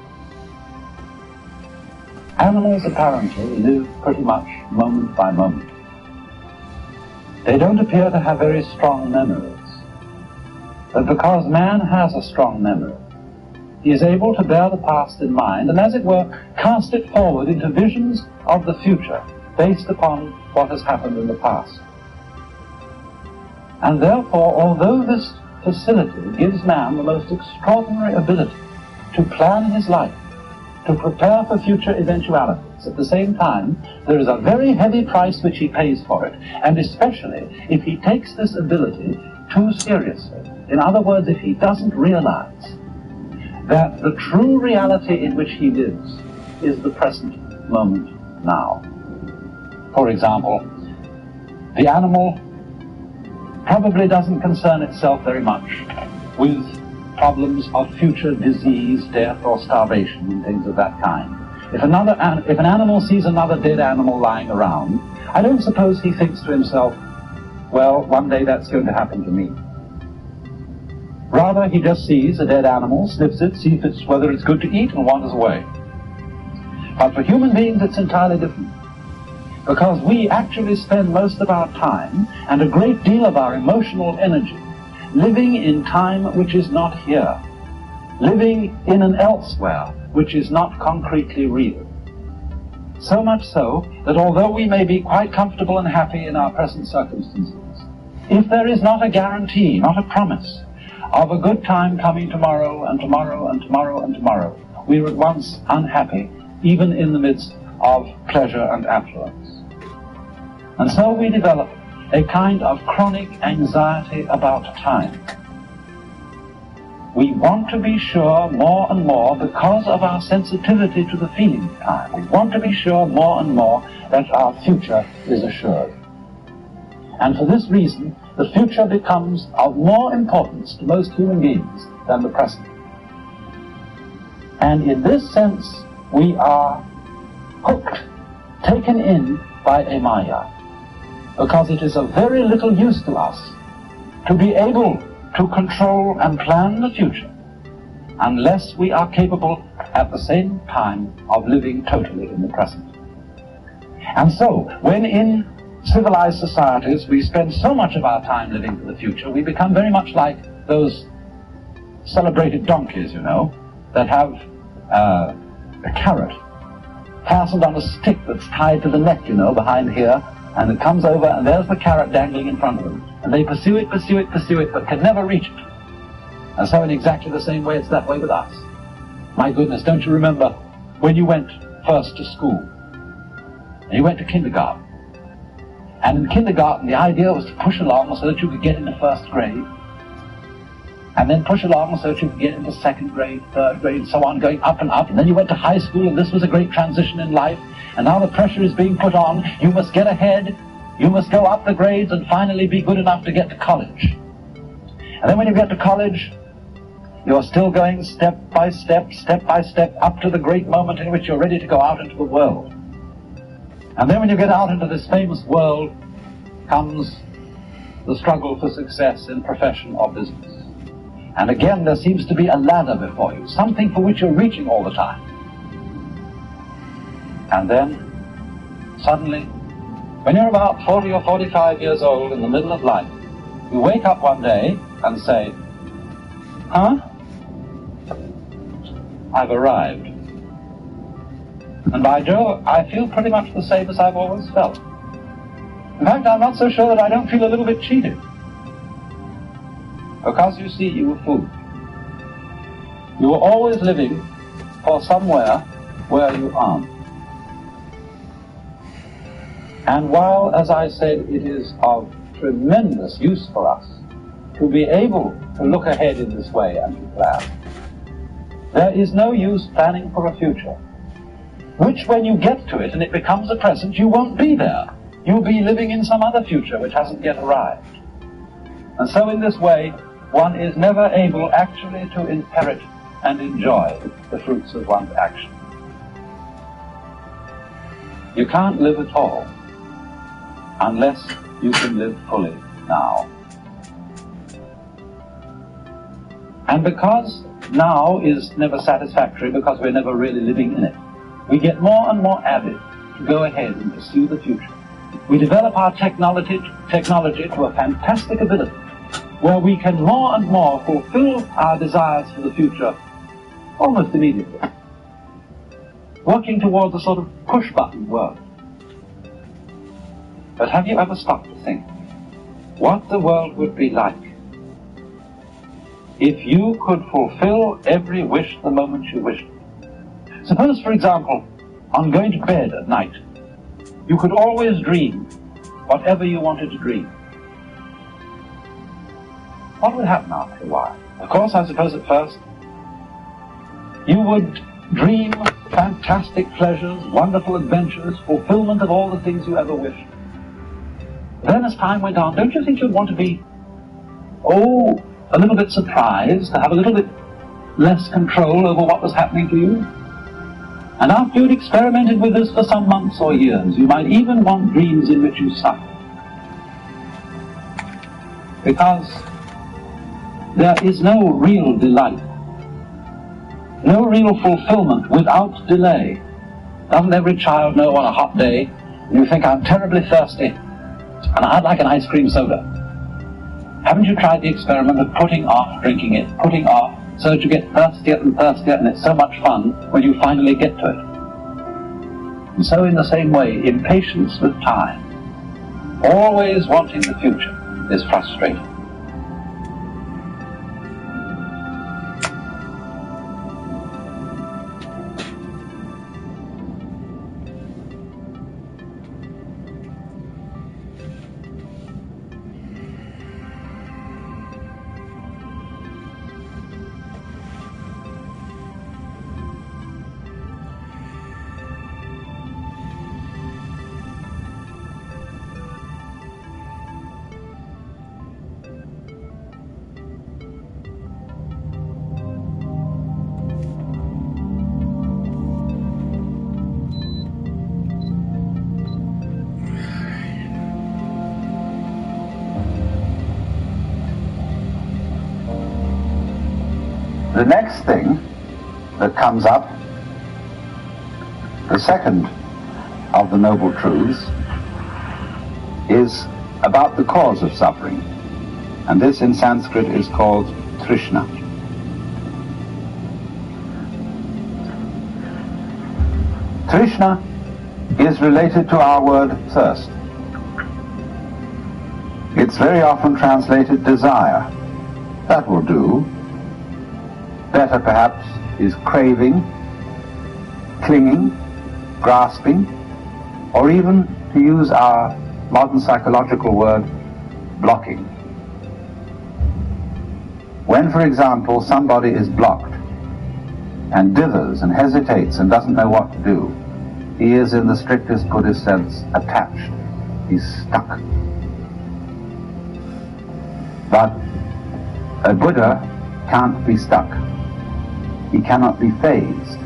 Animals apparently live pretty much moment by moment. They don't appear to have very strong memories. But because man has a strong memory, he is able to bear the past in mind and, as it were, cast it forward into visions of the future based upon what has happened in the past. And therefore, although this facility gives man the most extraordinary ability to plan his life, to prepare for future eventualities, at the same time, there is a very heavy price which he pays for it, and especially if he takes this ability too seriously. In other words, if he doesn't realize that the true reality in which he lives is the present moment now. For example, the animal probably doesn't concern itself very much with problems of future disease, death, or starvation, and things of that kind. If an animal sees another dead animal lying around, I don't suppose he thinks to himself, well, one day that's going to happen to me. Rather, he just sees a dead animal, sniffs it, sees whether it's good to eat, and wanders away. But for human beings, it's entirely different. Because we actually spend most of our time and a great deal of our emotional energy living in time which is not here, living in an elsewhere which is not concretely real. So much so that although we may be quite comfortable and happy in our present circumstances, if there is not a guarantee, not a promise, of a good time coming tomorrow and tomorrow and tomorrow and tomorrow, we are at once unhappy, even in the midst of pleasure and affluence. And so we develop a kind of chronic anxiety about time. We want to be sure more and more, because of our sensitivity to the feeling of time, we want to be sure more and more that our future is assured. And for this reason, the future becomes of more importance to most human beings than the present. And in this sense, we are hooked, taken in by a Maya, because it is of very little use to us to be able to control and plan the future unless we are capable at the same time of living totally in the present. And so, when in civilized societies we spend so much of our time living for the future, we become very much like those celebrated donkeys, you know, that have a carrot fastened on a stick that's tied to the neck, you know, behind here, and it comes over, and there's the carrot dangling in front of them. And they pursue it, but can never reach it. And so in exactly the same way, it's that way with us. My goodness, don't you remember when you went first to school? And you went to kindergarten. And in kindergarten, the idea was to push along so that you could get into first grade, and then push along so that you could get into second grade, third grade, and so on, going up and up. And then you went to high school, and this was a great transition in life. And now the pressure is being put on. You must get ahead. You must go up the grades and finally be good enough to get to college. And then when you get to college, you're still going step by step, up to the great moment in which you're ready to go out into the world. And then when you get out into this famous world, comes the struggle for success in profession or business. And again, there seems to be a ladder before you, something for which you're reaching all the time. And then, suddenly, when you're about 40 or 45 years old in the middle of life, you wake up one day and say, huh? I've arrived. And by Jove, I feel pretty much the same as I've always felt. In fact, I'm not so sure that I don't feel a little bit cheated. Because, you see, you were fooled. You were always living for somewhere where you aren't. And while, as I said, it is of tremendous use for us to be able to look ahead in this way and to plan, there is no use planning for a future, which when you get to it and it becomes a present, you won't be there. You'll be living in some other future which hasn't yet arrived. And so in this way, one is never able actually to inherit and enjoy the fruits of one's action. You can't live at all unless you can live fully now. And because now is never satisfactory, because we're never really living in it, we get more and more avid to go ahead and pursue the future. We develop our technology to a fantastic ability, where we can more and more fulfill our desires for the future almost immediately, working towards a sort of push-button world. But have you ever stopped to think what the world would be like if you could fulfill every wish the moment you wished? Suppose, for example, on going to bed at night, you could always dream whatever you wanted to dream. What would happen after a while? Of course, I suppose at first, you would dream fantastic pleasures, wonderful adventures, fulfillment of all the things you ever wished. Then as time went on, don't you think you'd want to be, a little bit surprised, to have a little bit less control over what was happening to you? And after you'd experimented with this for some months or years, you might even want dreams in which you suffer. Because there is no real delight, no real fulfillment without delay. Doesn't every child know on a hot day, you think, I'm terribly thirsty, and I'd like an ice cream soda? Haven't you tried the experiment of putting off drinking it, putting off, so that you get thirstier and thirstier, and it's so much fun when you finally get to it? And so in the same way, impatience with time, always wanting the future, is frustrating. The next thing that comes up, the second of the Noble Truths, is about the cause of suffering. And this in Sanskrit is called Trishna. Trishna is related to our word thirst. It's very often translated desire. That will do. Better perhaps is craving, clinging, grasping, or even, to use our modern psychological word, blocking. When, for example, somebody is blocked and dithers and hesitates and doesn't know what to do, he is, in the strictest Buddhist sense, attached. He's stuck. But a Buddha can't be stuck. He cannot be phased.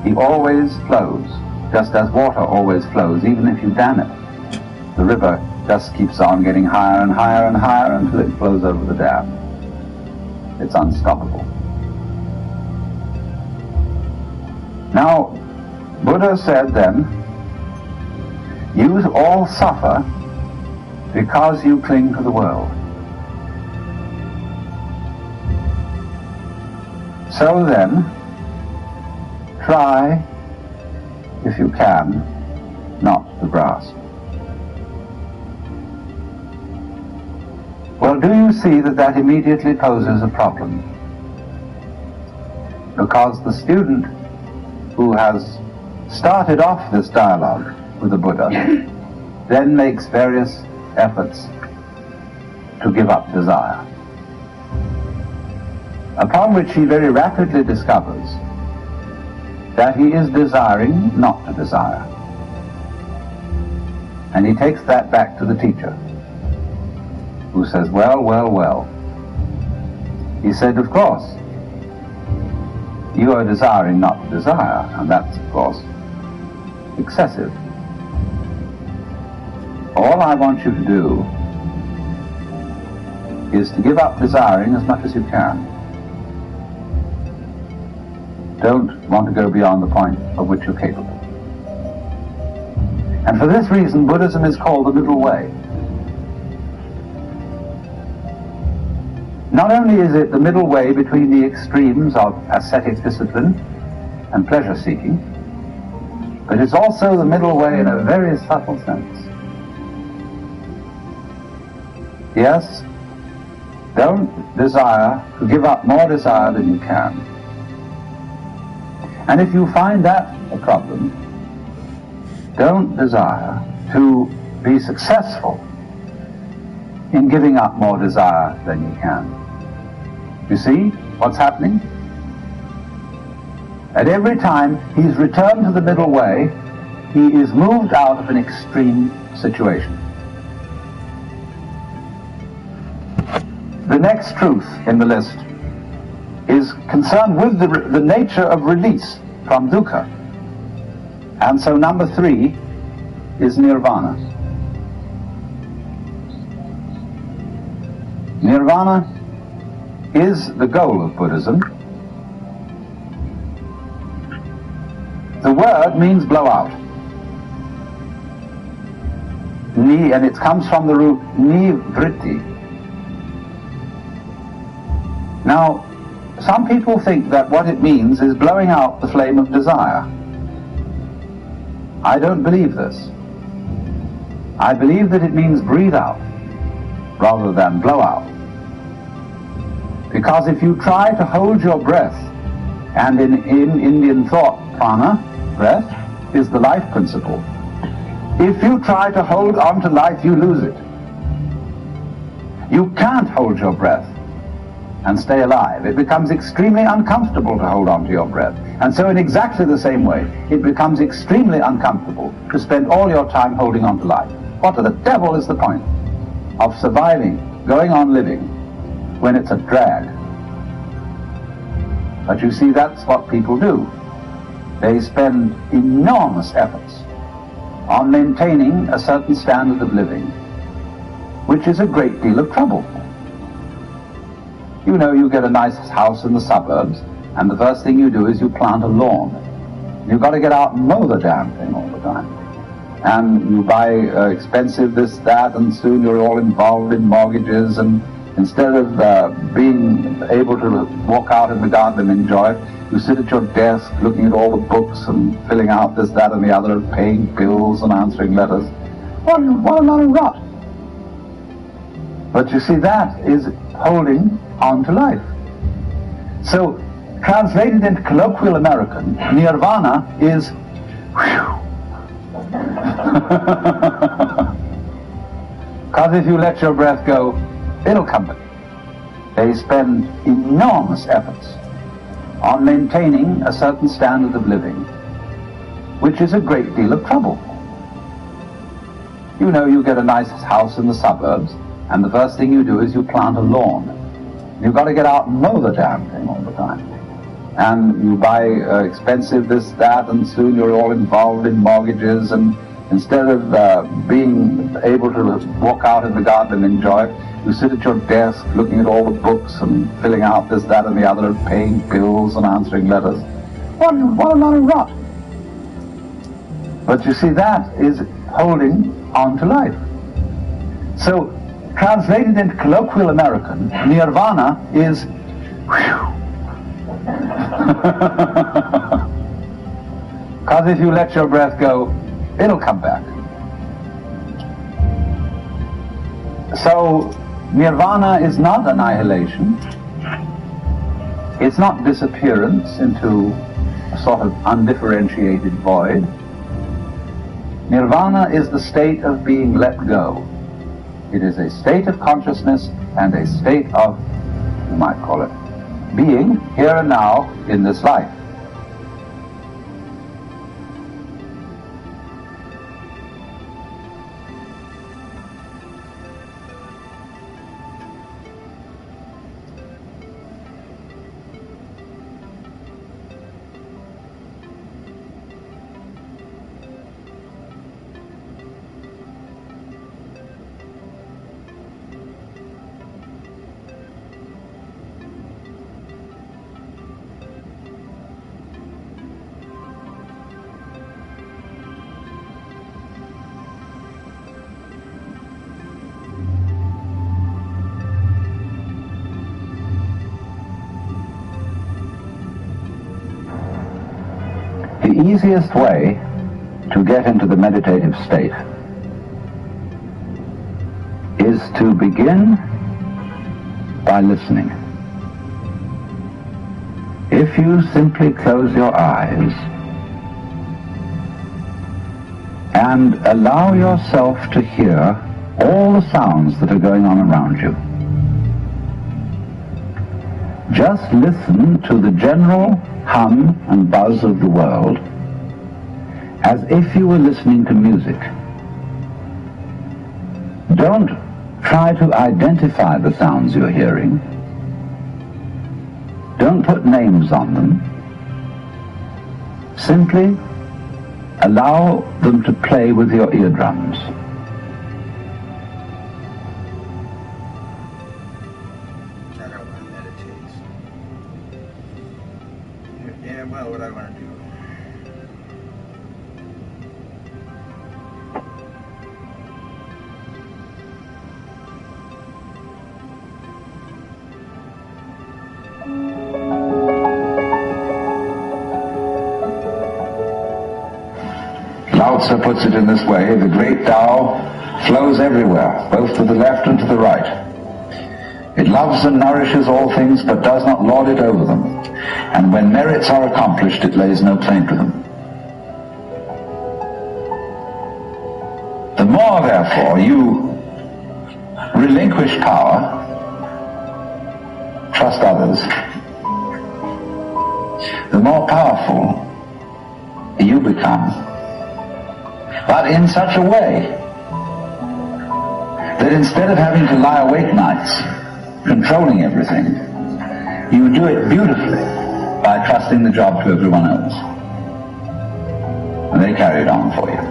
He always flows, just as water always flows, even if you dam it. The river just keeps on getting higher and higher and higher until it flows over the dam. It's unstoppable. Now, Buddha said then, you all suffer because you cling to the world. So then, try, if you can, not to grasp. Well, do you see that that immediately poses a problem? Because the student who has started off this dialogue with the Buddha then makes various efforts to give up desire, upon which he very rapidly discovers that he is desiring not to desire. And he takes that back to the teacher, who says, well, well, well. He said, of course, you are desiring not to desire, and that's, of course, excessive. All I want you to do is to give up desiring as much as you can. Don't want to go beyond the point of which you're capable. And for this reason, Buddhism is called the middle way. Not only is it the middle way between the extremes of ascetic discipline and pleasure-seeking, but it's also the middle way in a very subtle sense. Yes, don't desire to give up more desire than you can. And if you find that a problem, don't desire to be successful in giving up more desire than you can. You see what's happening? At every time he's returned to the middle way, he is moved out of an extreme situation. The next truth in the list is concerned with the nature of release from dukkha. And so number 3 is nirvana. Nirvana is the goal of Buddhism. The word means blow out. And it comes from the root nivritti. Now, some people think that what it means is blowing out the flame of desire. I don't believe this. I believe that it means breathe out rather than blow out. Because if you try to hold your breath, and in Indian thought, prana, breath, is the life principle. If you try to hold on to life, you lose it. You can't hold your breath and stay alive. It becomes extremely uncomfortable to hold on to your breath. And so in exactly the same way, it becomes extremely uncomfortable to spend all your time holding on to life. What the devil is the point of surviving, going on living, when it's a drag? But you see, that's what people do. They spend enormous efforts on maintaining a certain standard of living, which is a great deal of trouble. You know, you get a nice house in the suburbs, and the first thing you do is you plant a lawn. You've got to get out and mow the damn thing all the time. And you buy expensive this, that, and soon you're all involved in mortgages and Instead of being able to walk out in the garden and enjoy it, you sit at your desk looking at all the books and filling out this, that, and the other, paying bills and answering letters. What a lot of rot. But you see, that is holding on to life. So, translated into colloquial American, nirvana is because if you let your breath go, it'll come back. They spend enormous efforts on maintaining a certain standard of living, which is a great deal of trouble. You know, you get a nice house in the suburbs, and the first thing you do is you plant a lawn. You've got to get out and mow the damn thing all the time. And you buy expensive this, that, and soon you're all involved in mortgages, and instead of being able to walk out in the garden and enjoy it, you sit at your desk looking at all the books and filling out this, that, and the other, paying bills and answering letters. What a lot of rot. But you see, that is holding on to life. So, translated into colloquial American, nirvana is because if you let your breath go, it'll come back. So, nirvana is not annihilation. It's not disappearance into a sort of undifferentiated void. Nirvana is the state of being let go. It is a state of consciousness and a state of, you might call it, being here and now in this life. The easiest way to get into the meditative state is to begin by listening. If you simply close your eyes and allow yourself to hear all the sounds that are going on around you, just listen to the general hum and buzz of the world as if you were listening to music. Don't try to identify the sounds you're hearing. Don't put names on them. Simply allow them to play with your eardrums. Well, what I want to do. Lao Tzu puts it in this way: the great Tao flows everywhere, both to the left and to the right. It loves and nourishes all things, but does not lord it over them. And when merits are accomplished, it lays no claim to them. The more, therefore, you relinquish power, trust others, the more powerful you become. But in such a way that instead of having to lie awake nights controlling everything, you do it beautifully by trusting the job to everyone else. And they carry it on for you.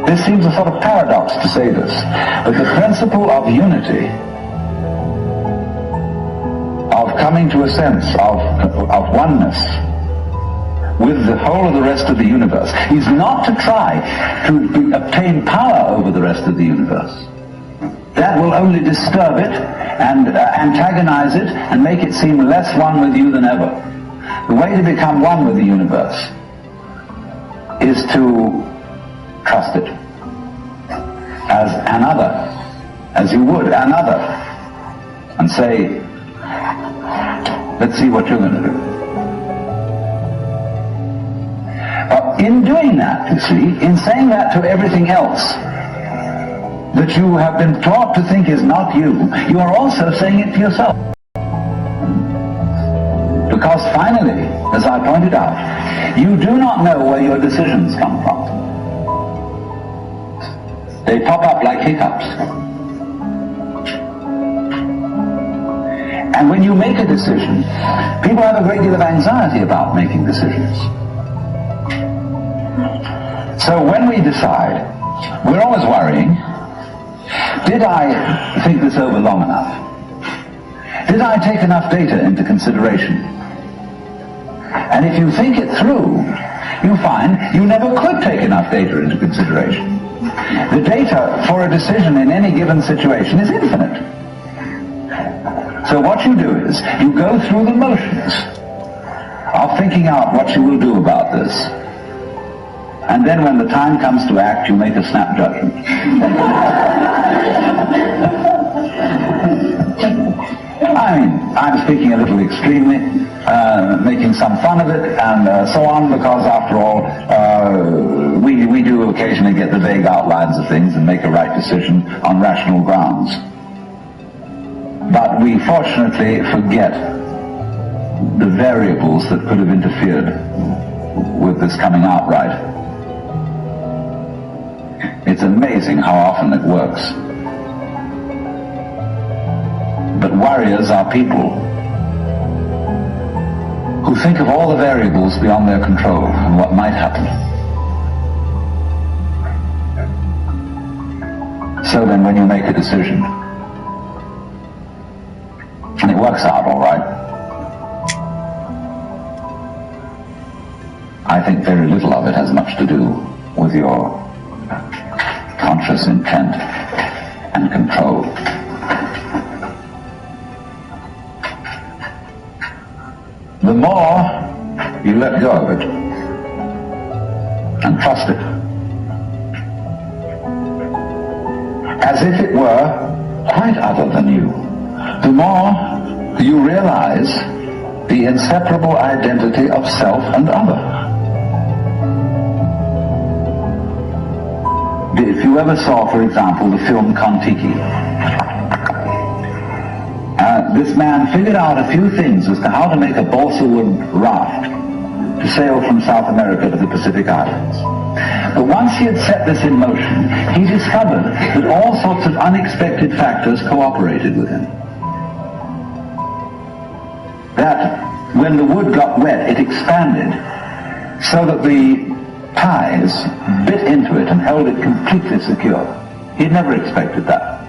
This seems a sort of paradox to say this, but the principle of unity, of coming to a sense of oneness, with the whole of the rest of the universe is not to try to obtain power over the rest of the universe. That will only disturb it and antagonize it and make it seem less one with you than ever. The way to become one with the universe is to trust it as another, as you would another, and say, let's see what you're going to do. In doing that, you see, in saying that to everything else that you have been taught to think is not you, you are also saying it to yourself. Because finally, as I pointed out, you do not know where your decisions come from. They pop up like hiccups. And when you make a decision, people have a great deal of anxiety about making decisions. So when we decide, we're always worrying, did I think this over long enough? Did I take enough data into consideration? And if you think it through, you find you never could take enough data into consideration. The data for a decision in any given situation is infinite. So what you do is, you go through the motions of thinking out what you will do about this. And then when the time comes to act, you make a snap judgment. I mean, I'm speaking a little extremely, making some fun of it and so on, because after all, we do occasionally get the vague outlines of things and make a right decision on rational grounds. But we fortunately forget the variables that could have interfered with this coming out right. It's amazing how often it works. But warriors are people who think of all the variables beyond their control and what might happen. So then when you make a decision, and it works out all right, I think very little of it has much to do with your conscious intent and control. The more you let go of it and trust it, as if it were quite other than you, the more you realize the inseparable identity of self and other. If you ever saw, for example, the film Kon-Tiki, this man figured out a few things as to how to make a balsa wood raft to sail from South America to the Pacific Islands. But once he had set this in motion, he discovered that all sorts of unexpected factors cooperated with him. That when the wood got wet, it expanded so that the ties bit into it and held it completely secure. He'd never expected that.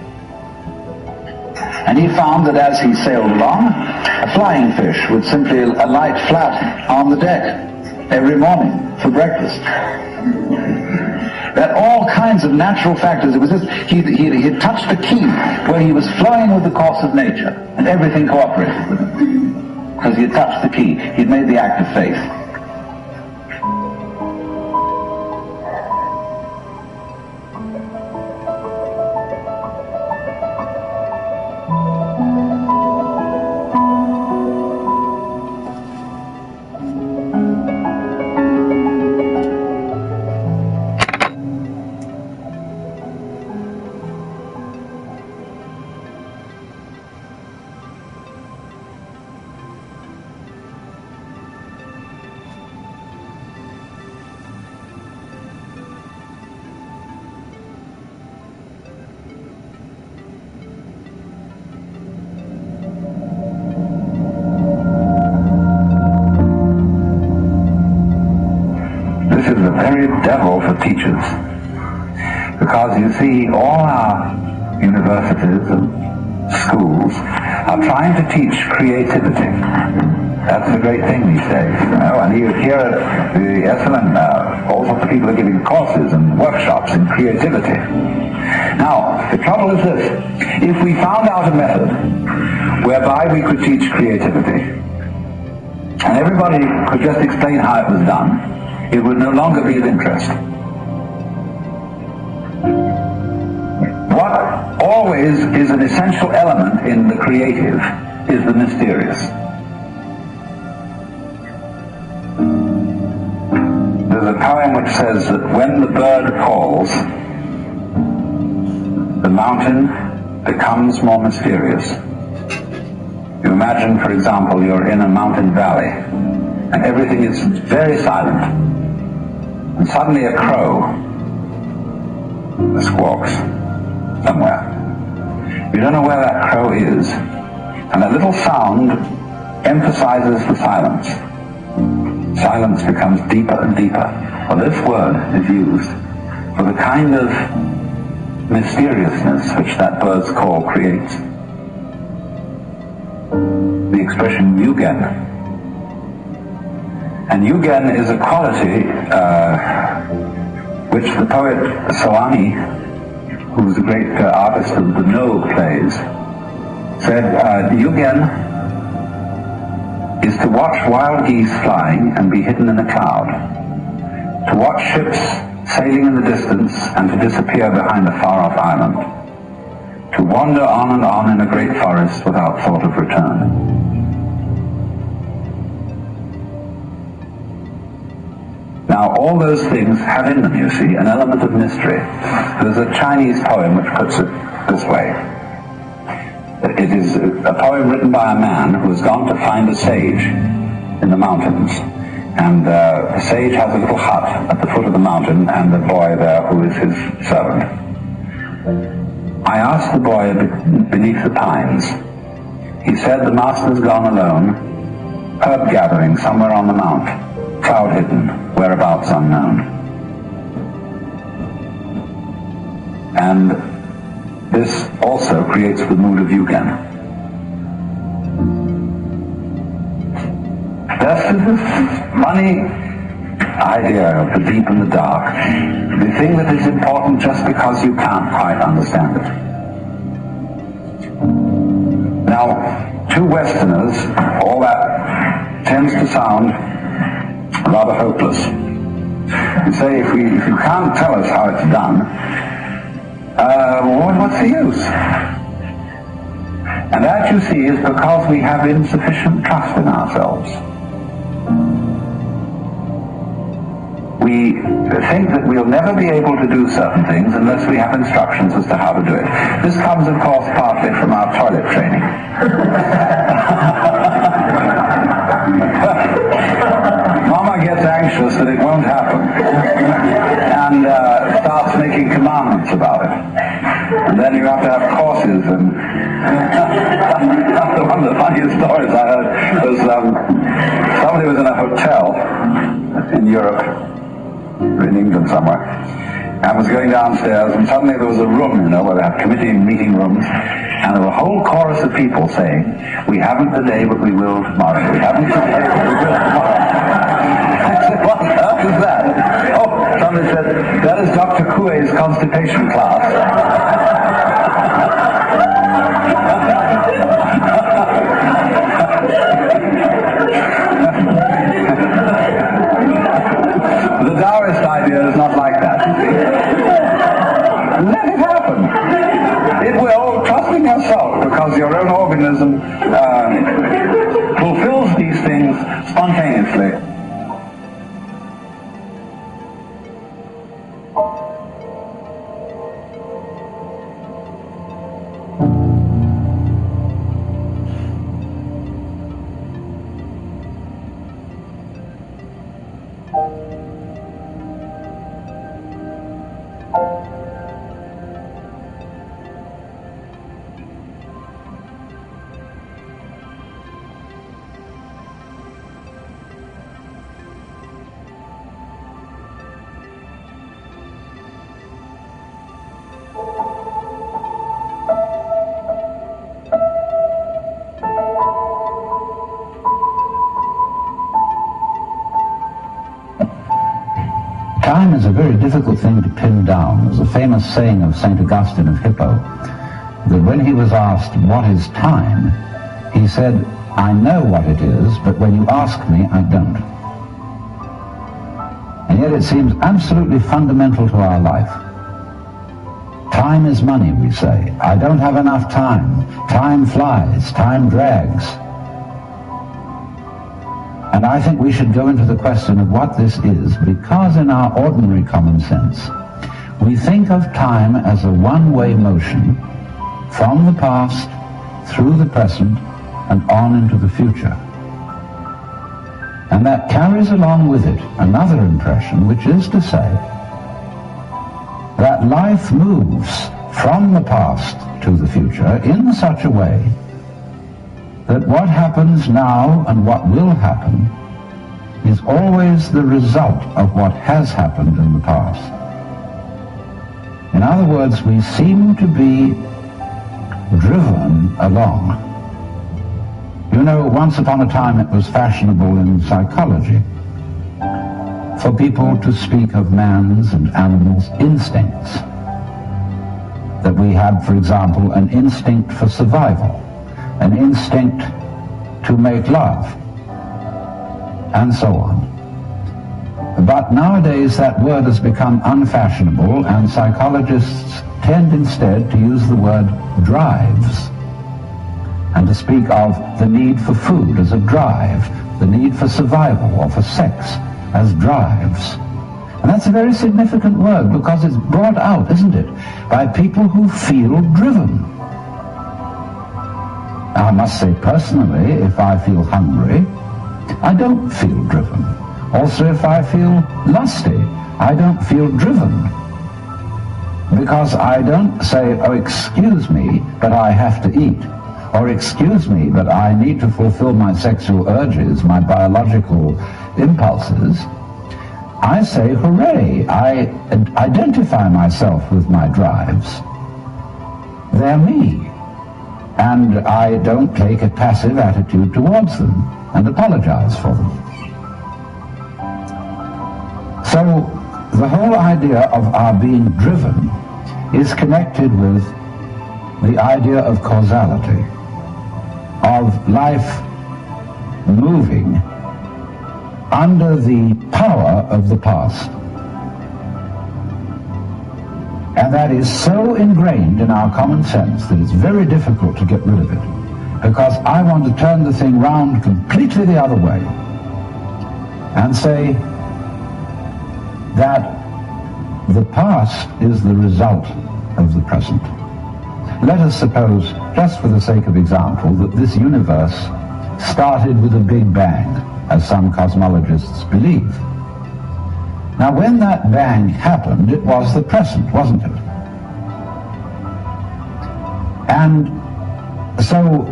And he found that as he sailed along, a flying fish would simply alight flat on the deck every morning for breakfast. That all kinds of natural factors, it was just, he had touched the key where he was flowing with the course of nature, and everything cooperated with him. Because he had touched the key, he'd made the act of faith. This is the very devil for teachers. Because you see, all our universities and schools are trying to teach creativity. That's a great thing these days, you know. And you hear at the SLM now, all sorts of people are giving courses and workshops in creativity. Now, the trouble is this. If we found out a method whereby we could teach creativity, and everybody could just explain how it was done, it would no longer be of interest. What always is an essential element in the creative is the mysterious. There's a poem which says that when the bird calls, the mountain becomes more mysterious. You imagine, for example, you're in a mountain valley and everything is very silent, and suddenly a crow squawks somewhere. You don't know where that crow is, and that little sound emphasizes the silence. Silence becomes deeper and deeper. Well, this word is used for the kind of mysteriousness which that bird's call creates. The expression yugen. And yugen is a quality which the poet Soami, who was a great artist of the No plays, said yugen is to watch wild geese flying and be hidden in a cloud, to watch ships sailing in the distance and to disappear behind a far-off island, to wander on and on in a great forest without thought of return. Now, all those things have in them, you see, an element of mystery. There's a Chinese poem which puts it this way. It is a poem written by a man who has gone to find a sage in the mountains. And the sage has a little hut at the foot of the mountain and a boy there who is his servant. I asked the boy beneath the pines. He said the master's gone alone, herb gathering somewhere on the mount, cloud hidden, whereabouts unknown. And this also creates the mood of yugen. This is this funny idea of the deep and the dark, the thing that is important just because you can't quite understand it. Now, to Westerners, all that tends to sound rather hopeless. You say, if you can't tell us how it's done, what's the use? And that, you see, is because we have insufficient trust in ourselves. We think that we'll never be able to do certain things unless we have instructions as to how to do it. This comes, of course, partly from our toilet training. Mama gets anxious that it won't happen and starts making commandments about it. And then you have to have courses. And one of the funniest stories I heard was somebody was in a hotel in Europe, in England somewhere, and was going downstairs, and suddenly there was a room, you know, where they have committee meeting rooms, and there were a whole chorus of people saying, "We haven't today, but we will tomorrow. We haven't today, but we will tomorrow." I said, "What on earth is that?" Oh, somebody said, "That is Dr. Coué's constipation class." The Taoist idea is not like that. Let it happen. It will, trusting yourself, because your own organism fulfills these things spontaneously. difficult thing to pin down. There's a famous saying of St. Augustine of Hippo, that when he was asked, what is time, he said, I know what it is, but when you ask me, I don't. And yet it seems absolutely fundamental to our life. Time is money, we say. I don't have enough time. Time flies. Time drags. And I think we should go into the question of what this is, because in our ordinary common sense, we think of time as a one-way motion from the past through the present and on into the future. And that carries along with it another impression, which is to say that life moves from the past to the future in such a way that what happens now and what will happen is always the result of what has happened in the past. In other words, we seem to be driven along. You know, once upon a time it was fashionable in psychology for people to speak of man's and animals' instincts. That we had, for example, an instinct for survival, an instinct to make love, and so on. But nowadays that word has become unfashionable, and psychologists tend instead to use the word drives, and to speak of the need for food as a drive, the need for survival or for sex as drives. And that's a very significant word, because it's brought out, isn't it, by people who feel driven. Now, I must say personally, if I feel hungry, I don't feel driven. Also, if I feel lusty, I don't feel driven. Because I don't say, oh, excuse me, but I have to eat. Or excuse me, but I need to fulfill my sexual urges, my biological impulses. I say, hooray, I identify myself with my drives. They're me. And I don't take a passive attitude towards them and apologize for them. So the whole idea of our being driven is connected with the idea of causality, of life moving under the power of the past. And that is so ingrained in our common sense that it's very difficult to get rid of it, because I want to turn the thing round completely the other way and say that the past is the result of the present. Let us suppose, just for the sake of example, that this universe started with a big bang, as some cosmologists believe. Now, when that bang happened, it was the present, wasn't it? And so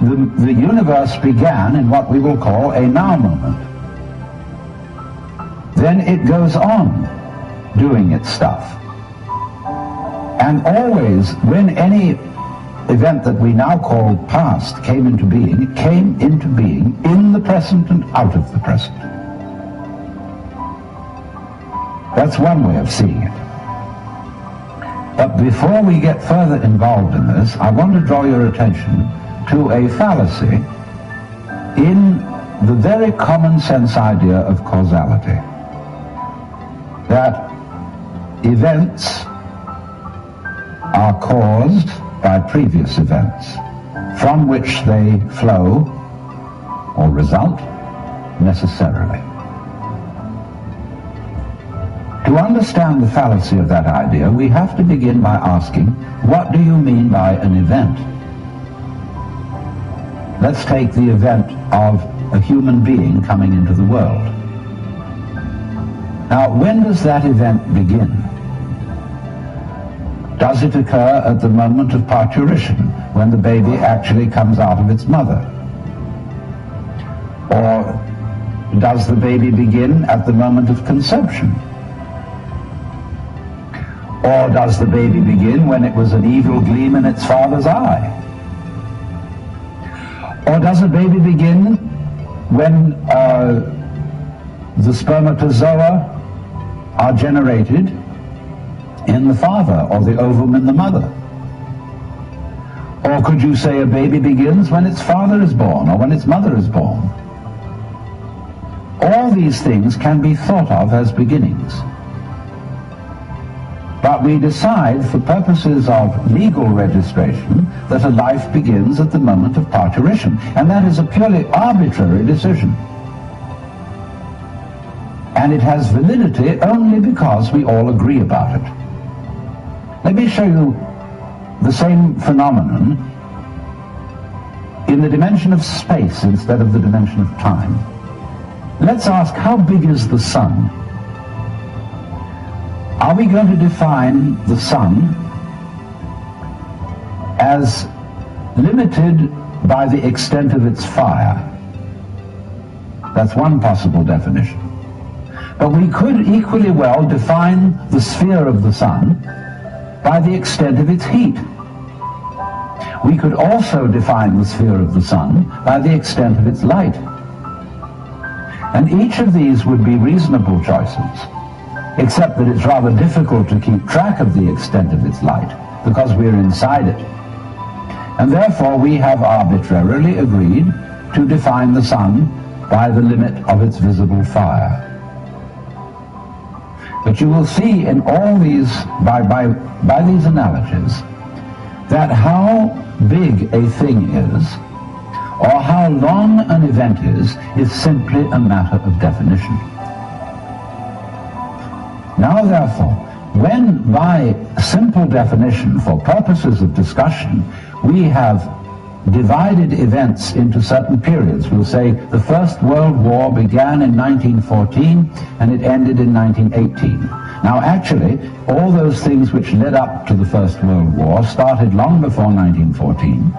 the universe began in what we will call a now moment. Then it goes on doing its stuff. And always, when any event that we now call past came into being, it came into being in the present and out of the present. That's one way of seeing it. But before we get further involved in this, I want to draw your attention to a fallacy in the very common sense idea of causality. That events are caused by previous events, from which they flow or result necessarily. To understand the fallacy of that idea, we have to begin by asking, what do you mean by an event? Let's take the event of a human being coming into the world. Now, when does that event begin? Does it occur at the moment of parturition, when the baby actually comes out of its mother? Or does the baby begin at the moment of conception? Or does the baby begin when it was an evil gleam in its father's eye? Or does a baby begin when the spermatozoa are generated in the father, or the ovum in the mother. Or could you say a baby begins when its father is born, or when its mother is born? All these things can be thought of as beginnings. But we decide, for purposes of legal registration, that a life begins at the moment of parturition, and that is a purely arbitrary decision. And it has validity only because we all agree about it. Let me show you the same phenomenon in the dimension of space instead of the dimension of time. Let's ask, how big is the sun? Are we going to define the sun as limited by the extent of its fire? That's one possible definition. But we could equally well define the sphere of the sun by the extent of its heat. We could also define the sphere of the sun by the extent of its light. And each of these would be reasonable choices, except that it's rather difficult to keep track of the extent of its light, because we're inside it. And therefore we have arbitrarily agreed to define the sun by the limit of its visible fire. But you will see in all these, by these analogies, that how big a thing is, or how long an event is simply a matter of definition. Now, therefore, when by simple definition, for purposes of discussion, we have divided events into certain periods, we'll say the First World War began in 1914 and it ended in 1918. Now, actually, all those things which led up to the First World War started long before 1914,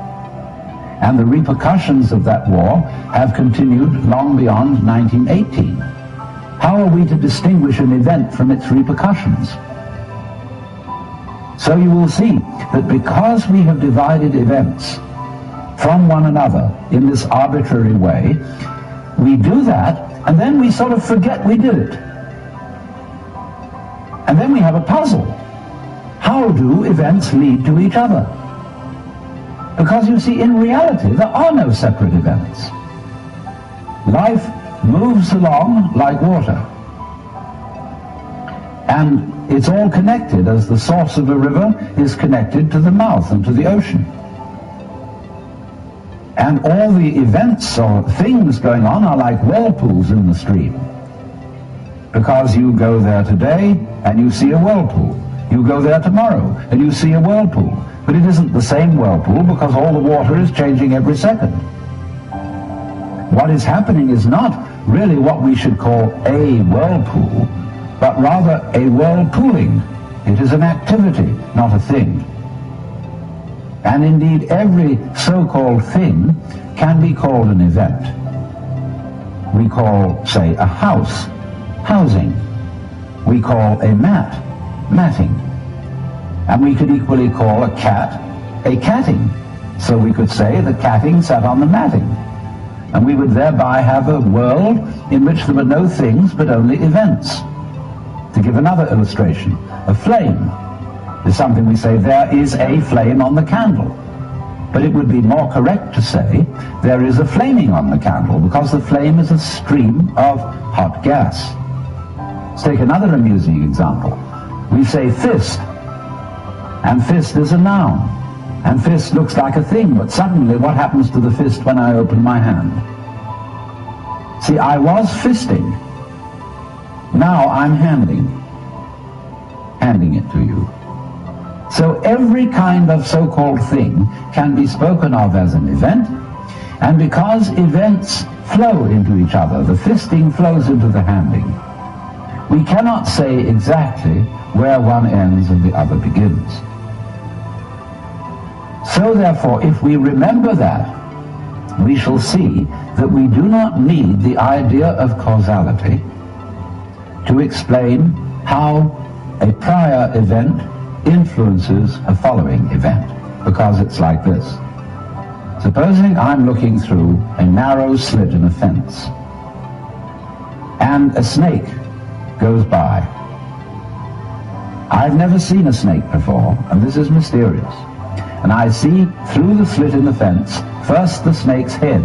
and the repercussions of that war have continued long beyond 1918. How are we to distinguish an event from its repercussions? So you will see that because we have divided events from one another in this arbitrary way, we do that, and then we sort of forget we did it. And then we have a puzzle. How do events lead to each other? Because you see, in reality, there are no separate events. Life moves along like water. And it's all connected, as the source of a river is connected to the mouth and to the ocean. And all the events or things going on are like whirlpools in the stream. Because you go there today and you see a whirlpool. You go there tomorrow and you see a whirlpool. But it isn't the same whirlpool because all the water is changing every second. What is happening is not really what we should call a whirlpool, but rather a whirlpooling. It is an activity, not a thing. And indeed, every so-called thing can be called an event. We call, say, a house, housing. We call a mat, matting. And we could equally call a cat, a catting. So we could say the catting sat on the matting. And we would thereby have a world in which there were no things but only events. To give another illustration, a flame is something we say, there is a flame on the candle. But it would be more correct to say, there is a flaming on the candle, because the flame is a stream of hot gas. Let's take another amusing example. We say fist, and fist is a noun. And fist looks like a thing, but suddenly what happens to the fist when I open my hand? See, I was fisting. Now I'm handing it to you. So every kind of so-called thing can be spoken of as an event, and because events flow into each other, the fisting flows into the handing, we cannot say exactly where one ends and the other begins. So therefore, if we remember that, we shall see that we do not need the idea of causality to explain how a prior event influences a following event, because it's like this. Supposing I'm looking through a narrow slit in a fence, and a snake goes by, I've never seen a snake before, and this is mysterious. And I see through the slit in the fence, first the snake's head.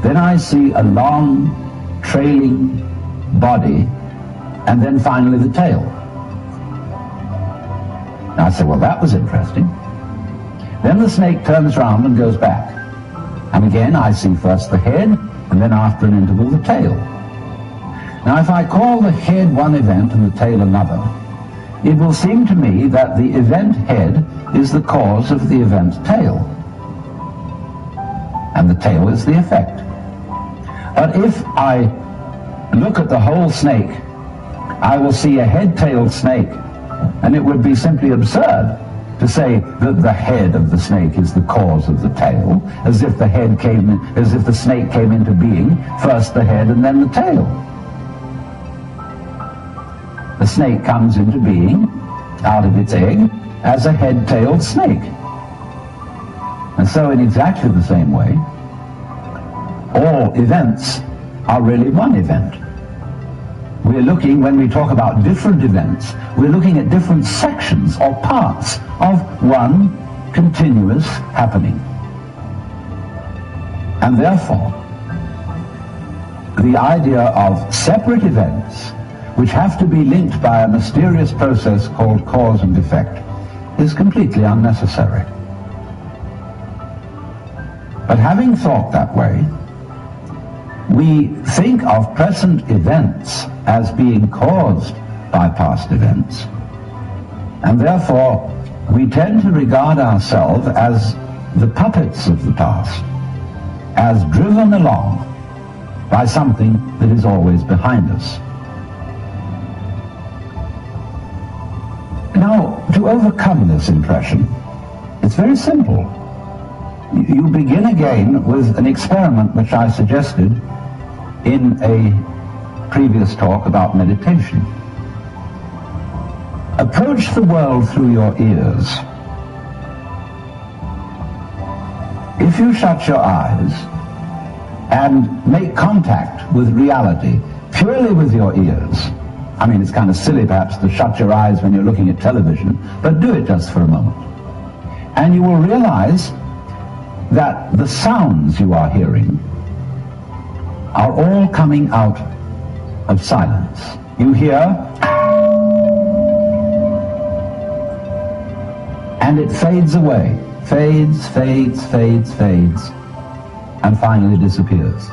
Then I see a long, trailing body, and then finally the tail. Now I said, well, that was interesting. Then the snake turns round and goes back. And again, I see first the head, and then after an interval, the tail. Now, if I call the head one event and the tail another, it will seem to me that the event head is the cause of the event tail, and the tail is the effect. But if I look at the whole snake, I will see a head-tailed snake, and it would be simply absurd to say that the head of the snake is the cause of the tail, as if the snake came into being, first the head and then the tail. The snake comes into being out of its egg as a head-tailed snake. And so in exactly the same way, all events are really one event. We're looking, when we talk about different events, we're looking at different sections or parts of one continuous happening. And therefore, the idea of separate events which have to be linked by a mysterious process called cause and effect is completely unnecessary. But having thought that way, we think of present events as being caused by past events, and therefore we tend to regard ourselves as the puppets of the past, as driven along by something that is always behind us. Now, to overcome this impression, it's very simple. You begin again with an experiment which I suggested in a previous talk about meditation. Approach the world through your ears. If you shut your eyes and make contact with reality purely with your ears, I mean, it's kind of silly perhaps to shut your eyes when you're looking at television, but do it just for a moment. And you will realize that the sounds you are hearing are all coming out of silence. You hear, and it fades away, fades, fades, fades, fades, and finally disappears.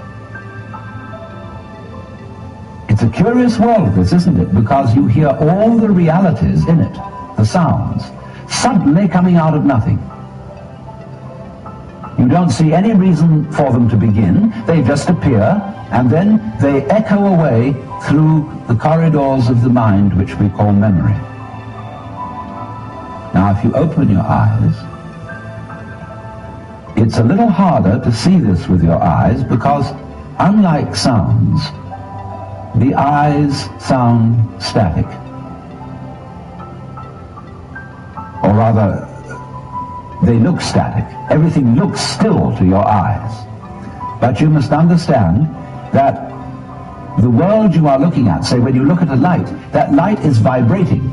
It's a curious world, this, isn't it? Because you hear all the realities in it, the sounds, suddenly coming out of nothing. You don't see any reason for them to begin. They just appear, and then they echo away through the corridors of the mind, which we call memory. Now, if you open your eyes, it's a little harder to see this with your eyes because, unlike sounds, the eyes sound static. Or rather, they look static. Everything looks still to your eyes. But you must understand that the world you are looking at, say when you look at a light, that light is vibrating.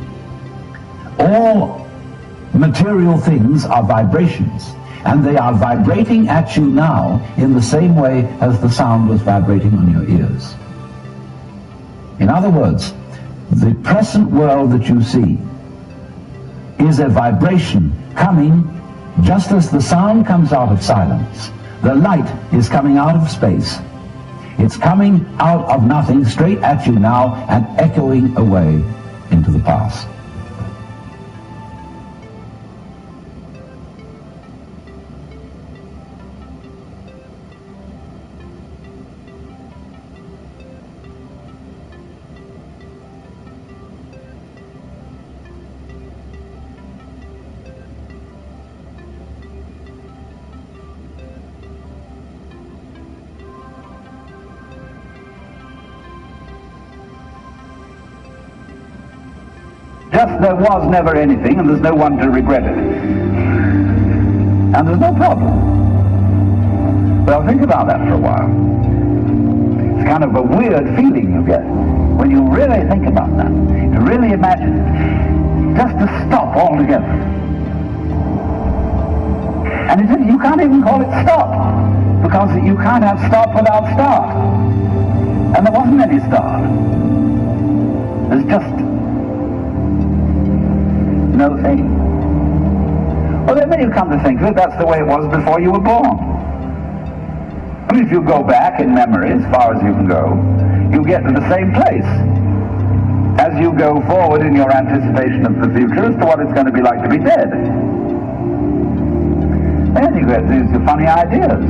All material things are vibrations, and they are vibrating at you now in the same way as the sound was vibrating on your ears. In other words, the present world that you see is a vibration coming just as the sound comes out of silence. The light is coming out of space. It's coming out of nothing straight at you now and echoing away into the past. Just there was never anything, and there's no one to regret it. And there's no problem. Well, think about that for a while. It's kind of a weird feeling you get when you really think about that. You really imagine just to stop altogether. And you can't even call it stop, because you can't have stop without start. And there wasn't any start. There's just no thing. Well, then when you come to think of it, that's the way it was before you were born. I mean, if you go back in memory as far as you can go, you get to the same place as you go forward in your anticipation of the future as to what it's going to be like to be dead. Then you get these funny ideas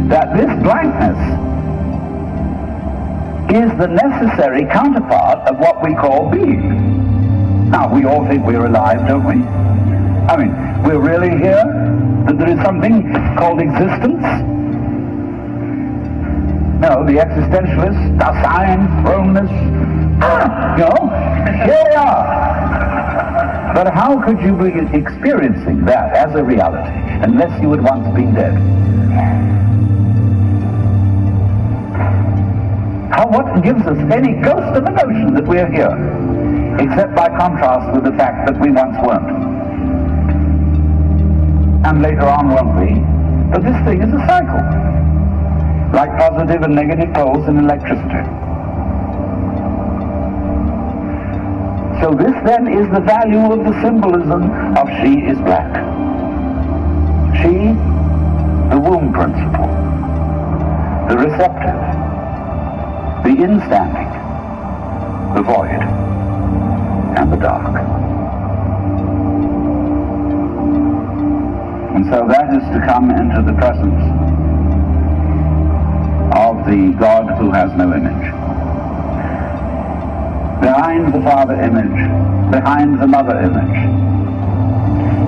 that this blankness is the necessary counterpart of what we call being. Now, we all think we're alive, don't we? I mean, we're really here? That there is something called existence? No, the existentialists, Dasein, Fromness, here we are. But how could you be experiencing that as a reality unless you had once been dead? What gives us any ghost of a notion that we're here, except by contrast with the fact that we once weren't? And later on won't be. But this thing is a cycle, like positive and negative poles in electricity. So this then is the value of the symbolism of she is black. She, the womb principle, the receptive, the instanding, the void, and the dark. And so that is to come into the presence of the God who has no image. Behind the Father image, behind the Mother image,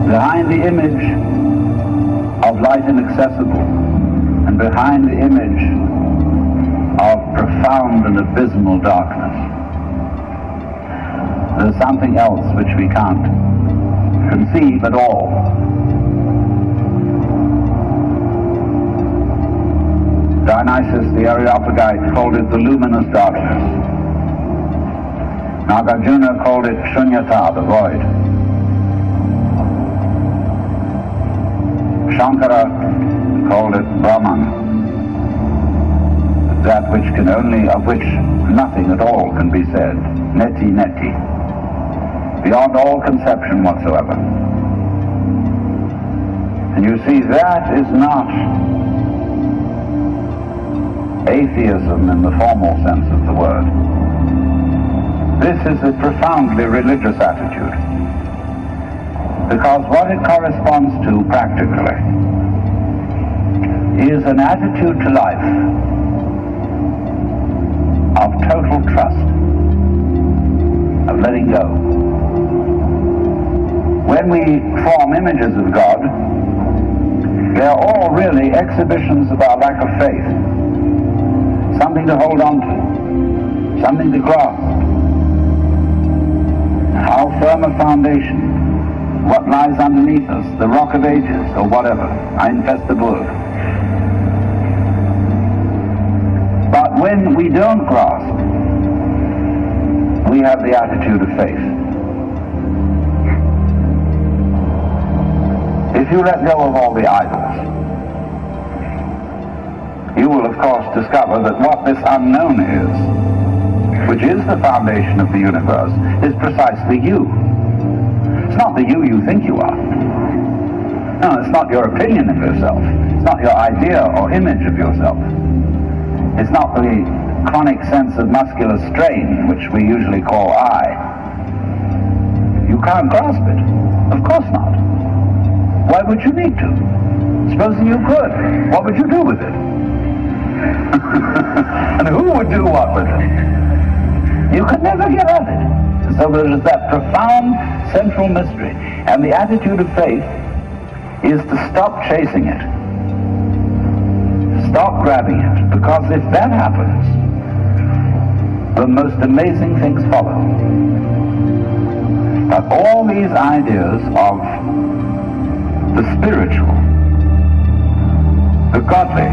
behind the image of light inaccessible, and behind the image of profound and abysmal darkness, there's something else which we can't conceive at all. Dionysus the Areopagite called it the luminous darkness. Nagarjuna called it Shunyata, the void. Shankara called it Brahman, that which can only, of which nothing at all can be said, neti neti, beyond all conception whatsoever. And you see, that is not atheism in the formal sense of the word. This is a profoundly religious attitude, because what it corresponds to practically is an attitude to life of total trust, of letting go. When we form images of God, they are all really exhibitions of our lack of faith. Something to hold on to, something to grasp. How firm a foundation, what lies underneath us, the rock of ages, or whatever, ein feste Burg. But when we don't grasp, we have the attitude of faith. If you let go of all the idols, you will of course discover that what this unknown is, which is the foundation of the universe, is precisely you. It's not the you think you are. No, it's not your opinion of yourself. It's not your idea or image of yourself. It's not the chronic sense of muscular strain, which we usually call I. You can't grasp it. Of course not. Why would you need to? Supposing you could, what would you do with it? And who would do what with it? You could never get at it. So there is that profound central mystery. And the attitude of faith is to stop chasing it. Stop grabbing it. Because if that happens, the most amazing things follow. But all these ideas of the spiritual, the godly,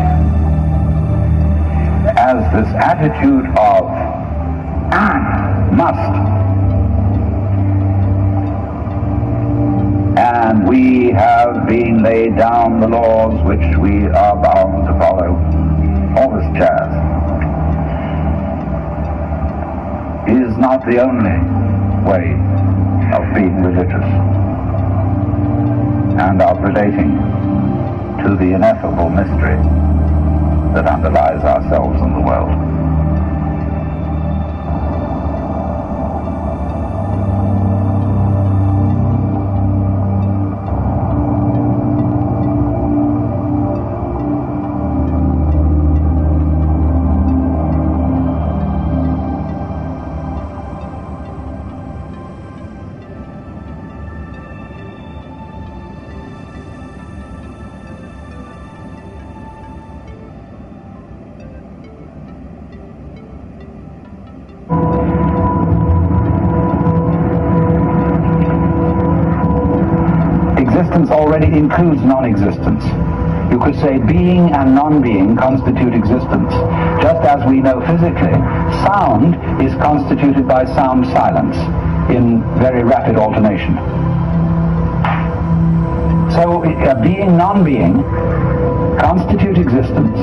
has this attitude of must. And we have been laid down the laws which we are bound to follow. All this jazz is not the only way of being religious and of relating to the ineffable mystery that underlies ourselves and the world. Existence already includes non-existence. You could say being and non-being constitute existence. Just as we know physically, sound is constituted by sound silence in very rapid alternation. So being, non-being constitute existence,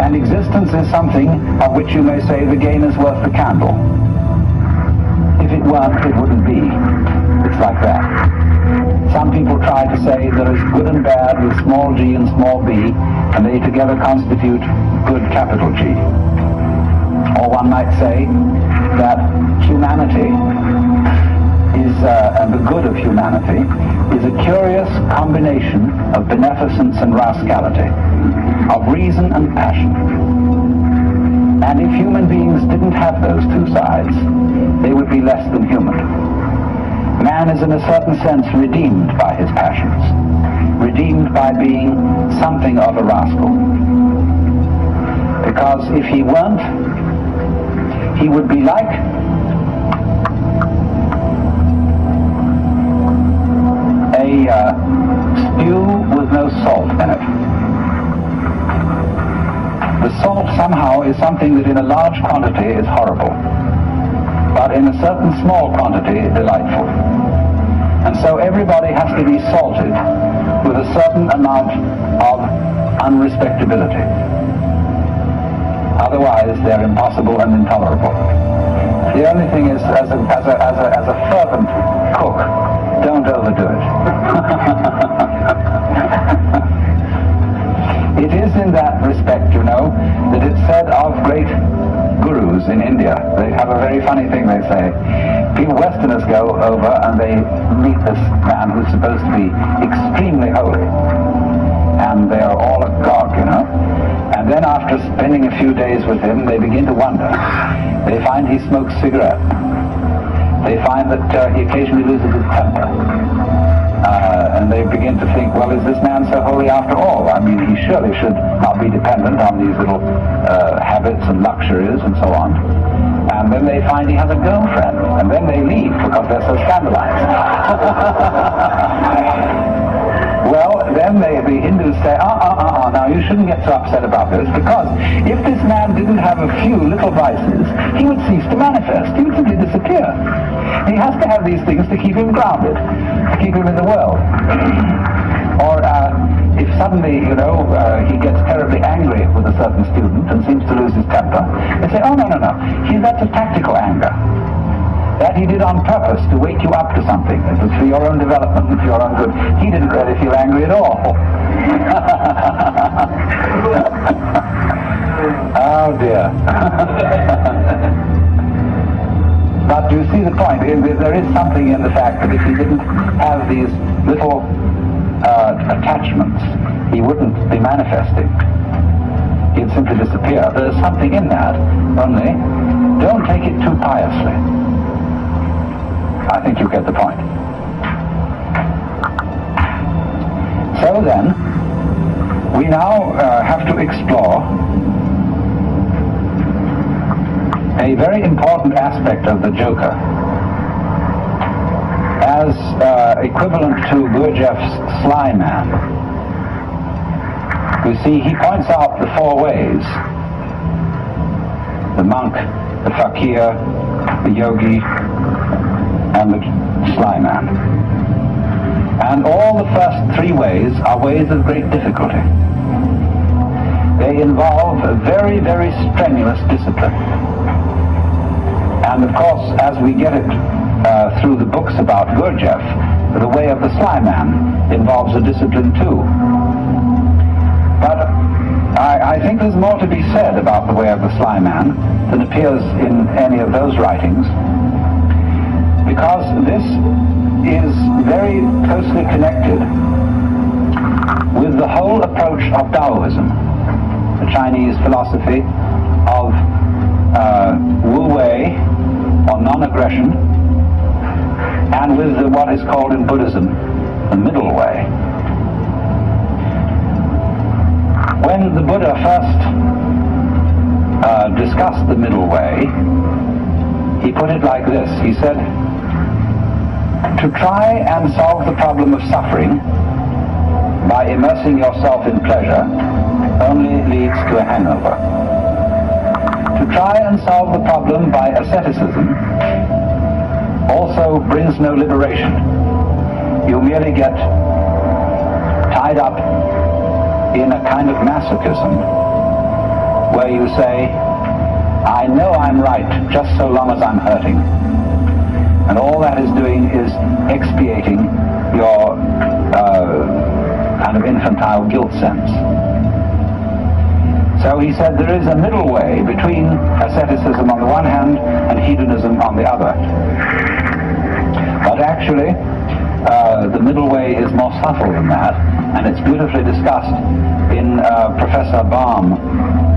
and existence is something of which you may say the gain is worth the candle. If it weren't, it wouldn't be. It's like that. Some people try to say there is good and bad with small g and small b, and they together constitute good capital G. Or one might say that humanity is, and the good of humanity, is a curious combination of beneficence and rascality, of reason and passion. And if human beings didn't have those two sides, they would be less than human. Man is in a certain sense redeemed by his passions, redeemed by being something of a rascal. Because if he weren't, he would be like a stew with no salt in it. The salt somehow is something that in a large quantity is horrible, but in a certain small quantity delightful. And so everybody has to be salted with a certain amount of unrespectability. Otherwise they're impossible and intolerable. The only thing is, as a fervent cook, don't overdo it. It is in that respect, you know, that it's said of great gurus in India. They have a very funny thing they say. People, Westerners, go over and they meet this man who's supposed to be extremely holy. And they are all agog, you know. And then after spending a few days with him, they begin to wonder. They find he smokes cigarettes. They find that he occasionally loses his temper. And they begin to think, well, is this man so holy after all? I mean, he surely should not be dependent on these little habits and luxuries and so on. And then they find he has a girlfriend, and then they leave because they're so scandalized. Well, then the Hindus say, now you shouldn't get so upset about this, because if this man didn't have a few little vices, he would cease to manifest. He would simply disappear. He has to have these things to keep him grounded, to keep him in the world. Or if suddenly, you know, he gets terribly angry with a certain student and seems to lose his temper, they say, oh, no. That's a tactical anger. That he did on purpose to wake you up to something. It was for your own development and for your own good. He didn't really feel angry at all. Oh dear. But you see the point. There is something in the fact that if he didn't have these little attachments, he wouldn't be manifesting. He'd simply disappear. There's something in that, only don't take it too piously. I think you get the point. So then, we now have to explore a very important aspect of the Joker, as equivalent to Gurdjieff's Sly Man. You see, he points out the four ways the monk, the fakir, the yogi, and the sly man. And all the first three ways are ways of great difficulty. They involve a very, very strenuous discipline. And of course, as we get it through the books about Gurdjieff, the way of the sly man involves a discipline too. But I think there's more to be said about the way of the sly man than appears in any of those writings, because this is very closely connected with the whole approach of Taoism, the Chinese philosophy of Wu Wei, or non-aggression, and with what is called in Buddhism the middle way. When the Buddha first discussed the middle way, he put it like this. He said, to try and solve the problem of suffering by immersing yourself in pleasure only leads to a hangover. To try and solve the problem by asceticism also brings no liberation. You merely get tied up in a kind of masochism where you say, I know I'm right just so long as I'm hurting. And all that is doing is expiating your kind of infantile guilt sense. So he said there is a middle way between asceticism on the one hand and hedonism on the other. But actually, the middle way is more subtle than that, and it's beautifully discussed in Professor Baum,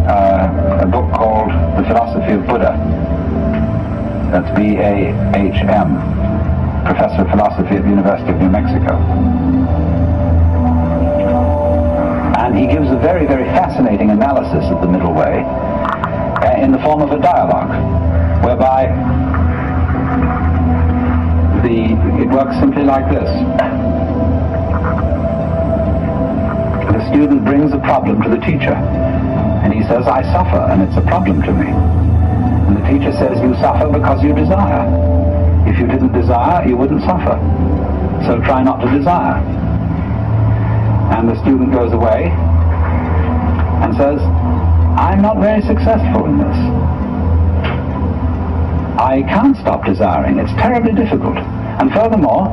a book called The Philosophy of Buddha. That's B-A-H-M, Professor of Philosophy at the University of New Mexico. And he gives a very, very fascinating analysis of the middle way in the form of a dialogue, whereby it works simply like this. The student brings a problem to the teacher, and he says, I suffer, and it's a problem to me. And the teacher says, you suffer because you desire. If you didn't desire, you wouldn't suffer. So try not to desire. And the student goes away and says, I'm not very successful in this. I can't stop desiring. It's terribly difficult. And furthermore,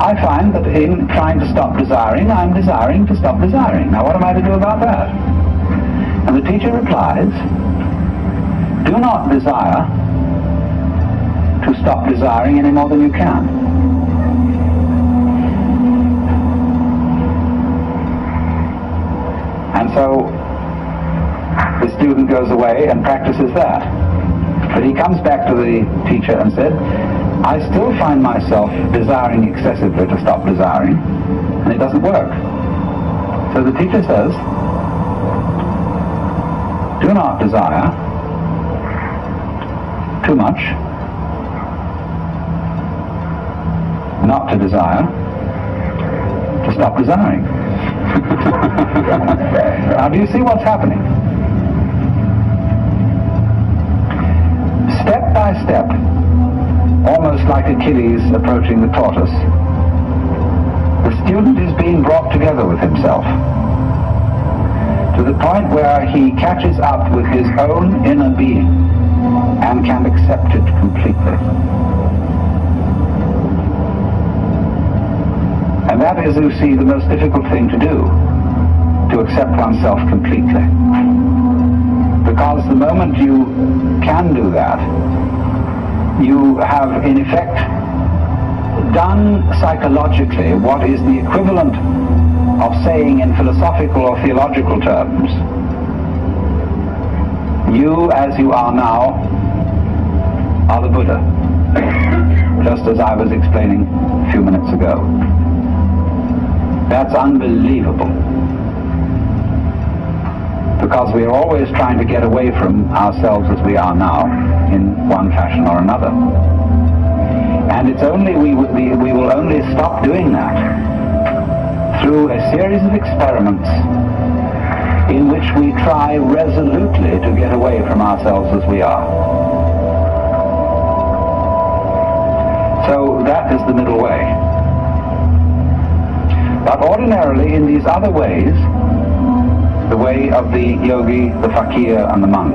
I find that in trying to stop desiring, I'm desiring to stop desiring. Now what am I to do about that? And the teacher replies, do not desire to stop desiring any more than you can. And so the student goes away and practices that. But he comes back to the teacher and said, I still find myself desiring excessively to stop desiring, and it doesn't work. So the teacher says, do not desire too much, not to desire, to stop desiring. Now do you see what's happening? Step by step, almost like Achilles approaching the tortoise, the student is being brought together with himself to the point where he catches up with his own inner being and can accept it completely. And that is, you see, the most difficult thing to do, to accept oneself completely. Because the moment you can do that, you have in effect done psychologically what is the equivalent of saying in philosophical or theological terms, you as you are now are the Buddha, just as I was explaining a few minutes ago. That's unbelievable, because we are always trying to get away from ourselves as we are now in one fashion or another. And it's only we will only stop doing that through a series of experiments in which we try resolutely to get away from ourselves as we are. So that is the middle way. But ordinarily in these other ways, the way of the yogi, the fakir, and the monk,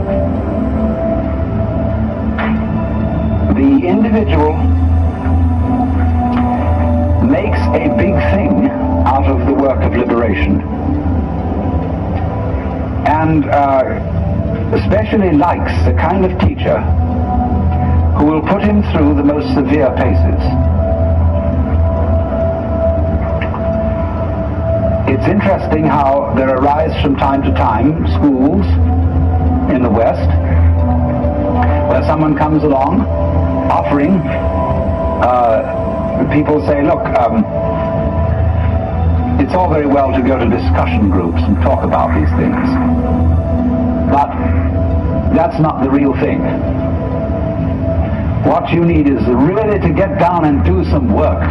the individual makes a big thing out of the work of liberation, and especially likes the kind of teacher who will put him through the most severe paces. It's interesting how there arise from time to time schools in the West where someone comes along offering, people say, look, it's all very well to go to discussion groups and talk about these things, but that's not the real thing. What you need is really to get down and do some work.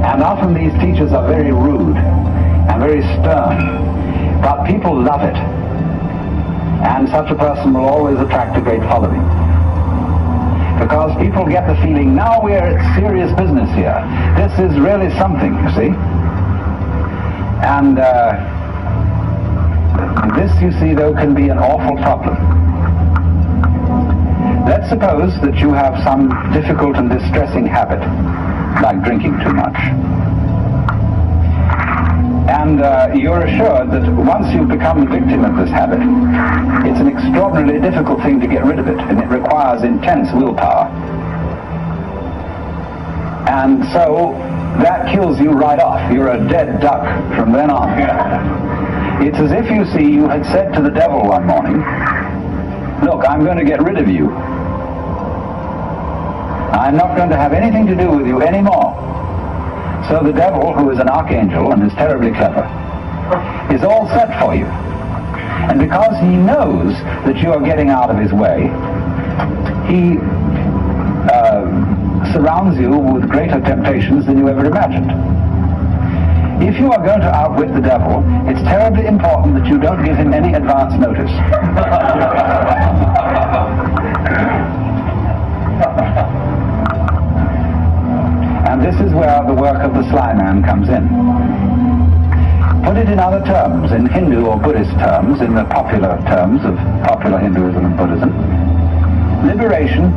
And often these teachers are very rude and very stern, but people love it. And such a person will always attract a great following. Because people get the feeling, now we're at serious business here. This is really something, you see. And this, you see, though, can be an awful problem. Let's suppose that you have some difficult and distressing habit, like drinking too much. And you're assured that once you've become the victim of this habit, it's an extraordinarily difficult thing to get rid of it, and it requires intense willpower. And so that kills you right off. You're a dead duck from then on. It's as if, you see, you had said to the devil one morning, look, I'm going to get rid of you. I'm not going to have anything to do with you anymore. So the devil, who is an archangel and is terribly clever, is all set for you. And because he knows that you are getting out of his way, he surrounds you with greater temptations than you ever imagined. If you are going to outwit the devil, it's terribly important that you don't give him any advance notice. And this is where the work of the sly man comes in. Put it in other terms, in Hindu or Buddhist terms, in the popular terms of popular Hinduism and Buddhism. Liberation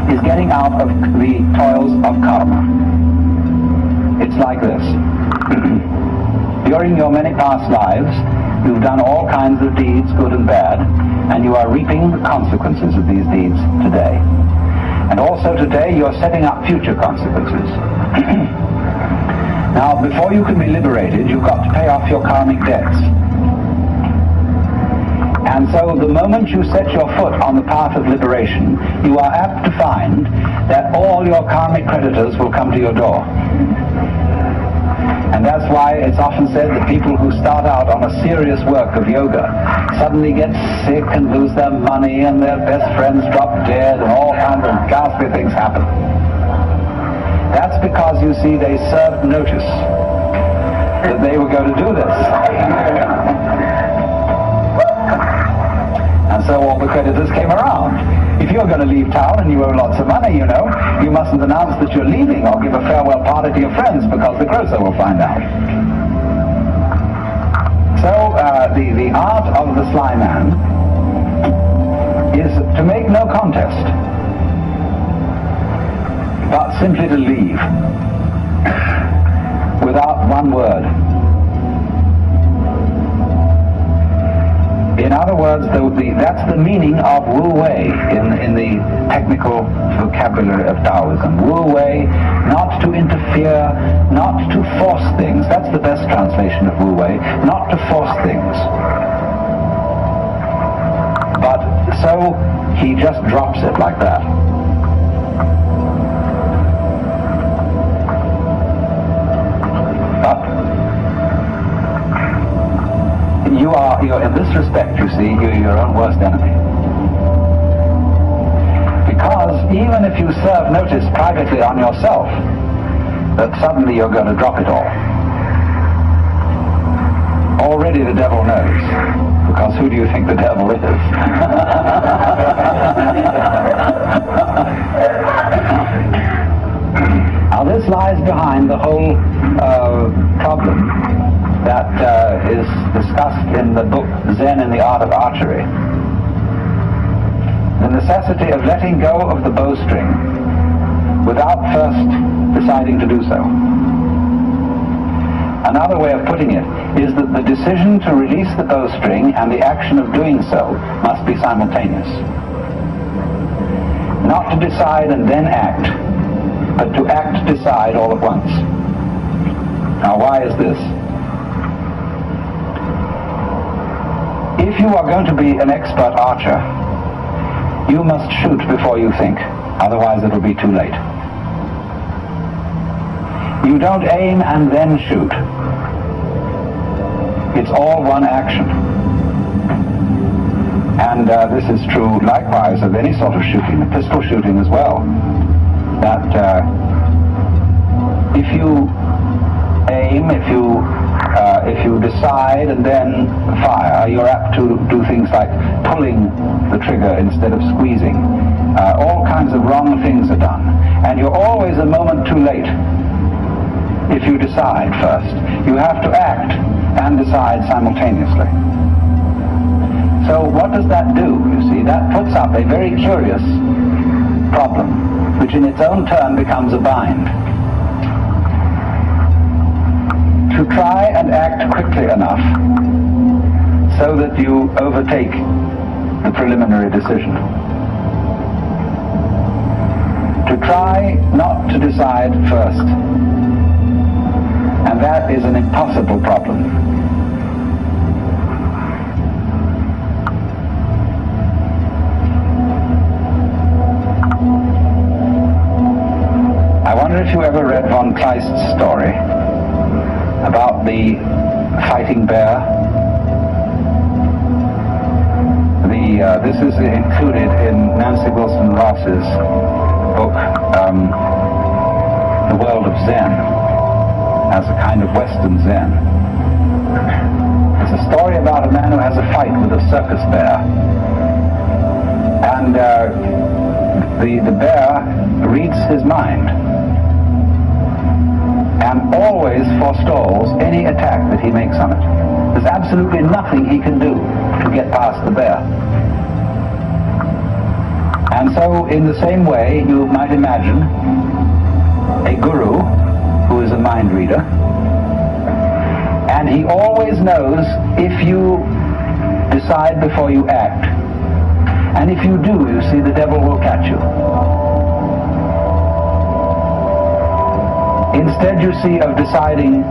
is getting out of the toils of karma. It's like this. During your many past lives, you've done all kinds of deeds, good and bad, and you are reaping the consequences of these deeds today. And also today you're setting up future consequences. Now, before you can be liberated, you've got to pay off your karmic debts. And so the moment you set your foot on the path of liberation, you are apt to find that all your karmic creditors will come to your door. And that's why it's often said that people who start out on a serious work of yoga suddenly get sick and lose their money and their best friends drop dead and all kinds of ghastly things happen. That's because, you see, they served notice that they were going to do this. And so all the creditors came around. If you're going to leave town and you owe lots of money, you know, you mustn't announce that you're leaving or give a farewell party to your friends because the grocer will find out. So the art of the sly man is to make no contest, but simply to leave without one word. In other words, that's the meaning of Wu Wei in the technical vocabulary of Taoism. Wu Wei, not to interfere, not to force things. That's the best translation of Wu Wei, not to force things. But so he just drops it like that. You're in this respect, you see, you're your own worst enemy. Because even if you serve notice privately on yourself that suddenly you're going to drop it all, already Obviously the devil knows, because who do you think the devil is? Now this lies behind the whole problem that is discussed in the book Zen and the Art of Archery. The necessity of letting go of the bowstring without first deciding to do so. Another way of putting it is that the decision to release the bowstring and the action of doing so must be simultaneous. Not to decide and then act, but to act, decide all at once. Now, why is this? If you are going to be an expert archer, you must shoot before you think, otherwise it'll be too late. You don't aim and then shoot. It's all one action. And this is true likewise of any sort of shooting, pistol shooting as well. That if you aim, if you decide and then fire, you're apt to do things like pulling the trigger instead of squeezing. All kinds of wrong things are done. And you're always a moment too late if you decide first. You have to act and decide simultaneously. So what does that do? You see, that puts up a very curious problem, which in its own turn becomes a bind. To try and act quickly enough so that you overtake the preliminary decision. To try not to decide first. And that is an impossible problem. I wonder if you ever read von Kleist's story about the fighting bear. This is included in Nancy Wilson Ross's book, The World of Zen, as a kind of Western Zen. It's a story about a man who has a fight with a circus bear. And the bear reads his mind and always forestalls any attack that he makes on it. There's absolutely nothing he can do to get past the bear. And so, in the same way, you might imagine a guru who is a mind reader, and he always knows if you decide before you act. And if you do, you see, the devil will catch you. Instead, you see, of deciding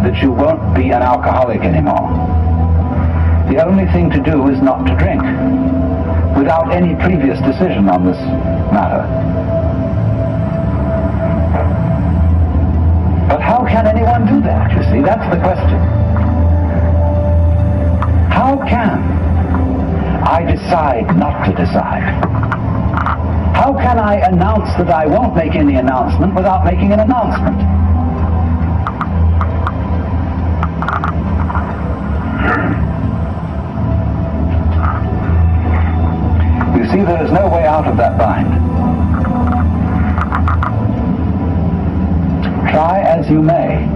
that you won't be an alcoholic anymore, the only thing to do is not to drink, without any previous decision on this matter. But how can anyone do that, you see? That's the question. How can I decide not to decide? How can I announce that I won't make any announcement without making an announcement? You see, there is no way out of that bind. Try as you may,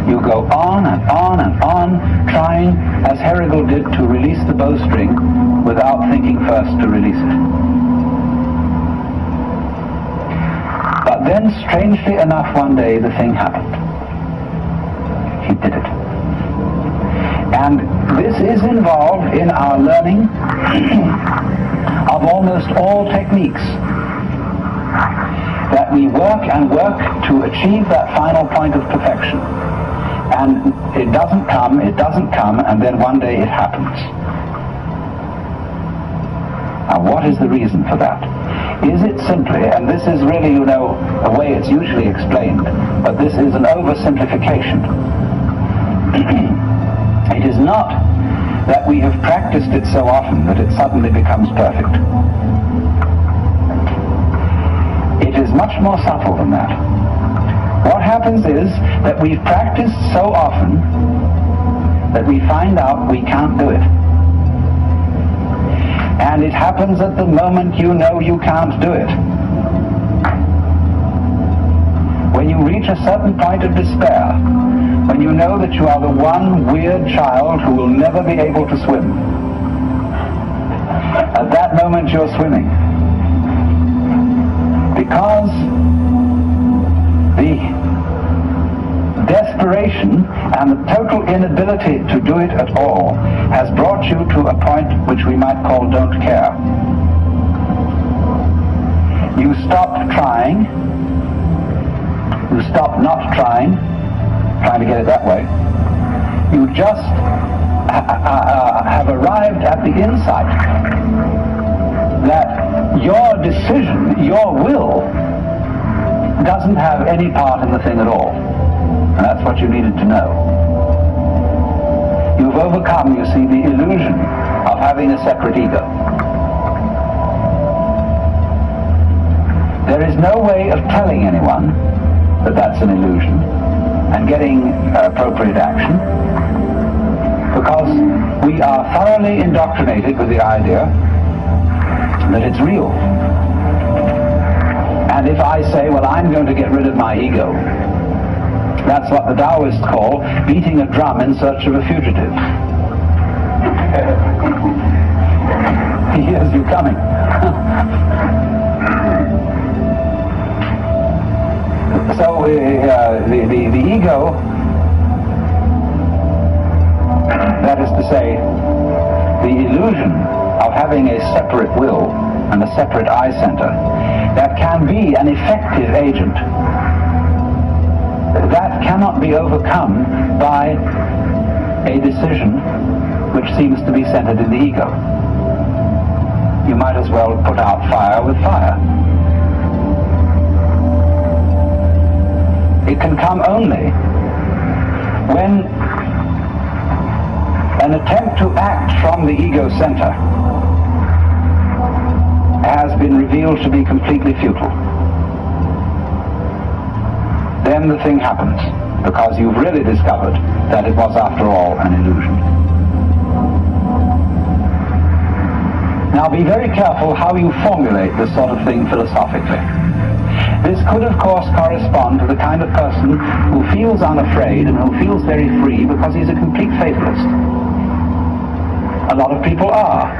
you go on and on and on, trying, as Herrigal did, to release the bowstring without thinking first to release it. But then, strangely enough, one day the thing happened. He did it. And this is involved in our learning of almost all techniques. That we work and work to achieve that final point of perfection. And it doesn't come, and then one day it happens. Now, what is the reason for that? Is it simply, and this is really, you know, the way it's usually explained, but this is an oversimplification. It is not that we have practiced it so often that it suddenly becomes perfect. It is much more subtle than that. What happens is that we've practiced so often that we find out we can't do it. And it happens at the moment you know you can't do it. When you reach a certain point of despair, when you know that you are the one weird child who will never be able to swim, at that moment you're swimming. Because the desperation and the total inability to do it at all has brought you to a point which we might call don't care. You stop trying. You stop not trying to get it that way. You just have arrived at the insight that your decision, your will, doesn't have any part in the thing at all. And that's what you needed to know. You've overcome, you see, the illusion of having a separate ego. There is no way of telling anyone that that's an illusion and getting appropriate action, because we are thoroughly indoctrinated with the idea that it's real. And if I say, well, I'm going to get rid of my ego, that's what the Taoists call beating a drum in search of a fugitive. He hears you coming. So the ego, that is to say, the illusion of having a separate will and a separate eye center that can be an effective agent, that cannot be overcome by a decision which seems to be centered in the ego. You might as well put out fire with fire. It can come only when an attempt to act from the ego center has been revealed to be completely futile. Then the thing happens, because you've really discovered that it was after all an illusion. Now be very careful how you formulate this sort of thing philosophically. This could, of course, correspond to the kind of person who feels unafraid and who feels very free because he's a complete fatalist. A lot of people are,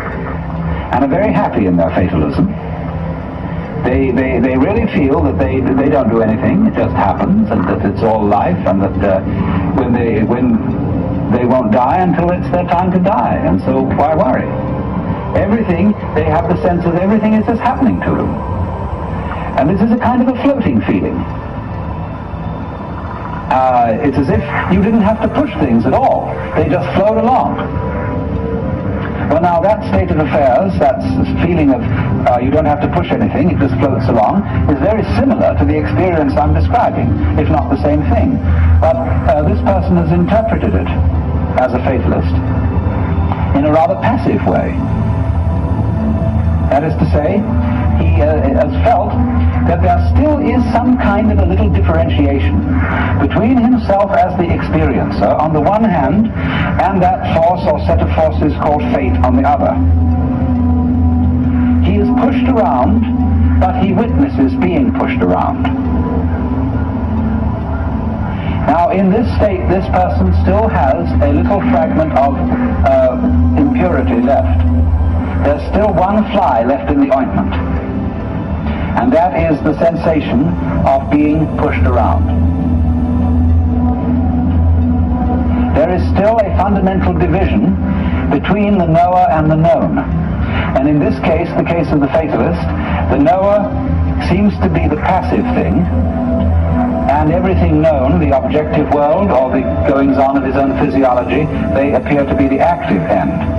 and are very happy in their fatalism. They really feel that they don't do anything, it just happens, and that it's all life, and that when they won't die until it's their time to die, and so why worry? Everything, they have the sense that everything is just happening to them. And this is a kind of a floating feeling. It's as if you didn't have to push things at all. They just flowed along. Well, now that state of affairs, that feeling of you don't have to push anything, it just floats along, is very similar to the experience I'm describing, if not the same thing. But this person has interpreted it as a fatalist in a rather passive way. That is to say, he has felt that there still is some kind of a little differentiation between himself as the experiencer on the one hand and that force or set of forces called fate on the other. He is pushed around, but he witnesses being pushed around. Now in this state, this person still has a little fragment of impurity left. There's still one fly left in the ointment, and that is the sensation of being pushed around. There is still a fundamental division between the knower and the known. And in this case, the case of the fatalist, the knower seems to be the passive thing, and everything known, the objective world or the goings-on of his own physiology, they appear to be the active end.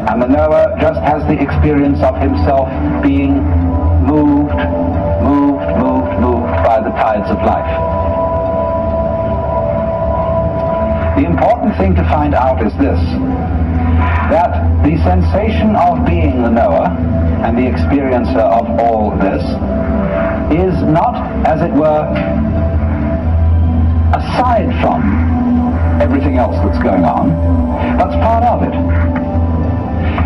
And the knower just has the experience of himself being moved by the tides of life. The important thing to find out is this, that the sensation of being the knower and the experiencer of all this is not, as it were, aside from everything else that's going on. That's part of it.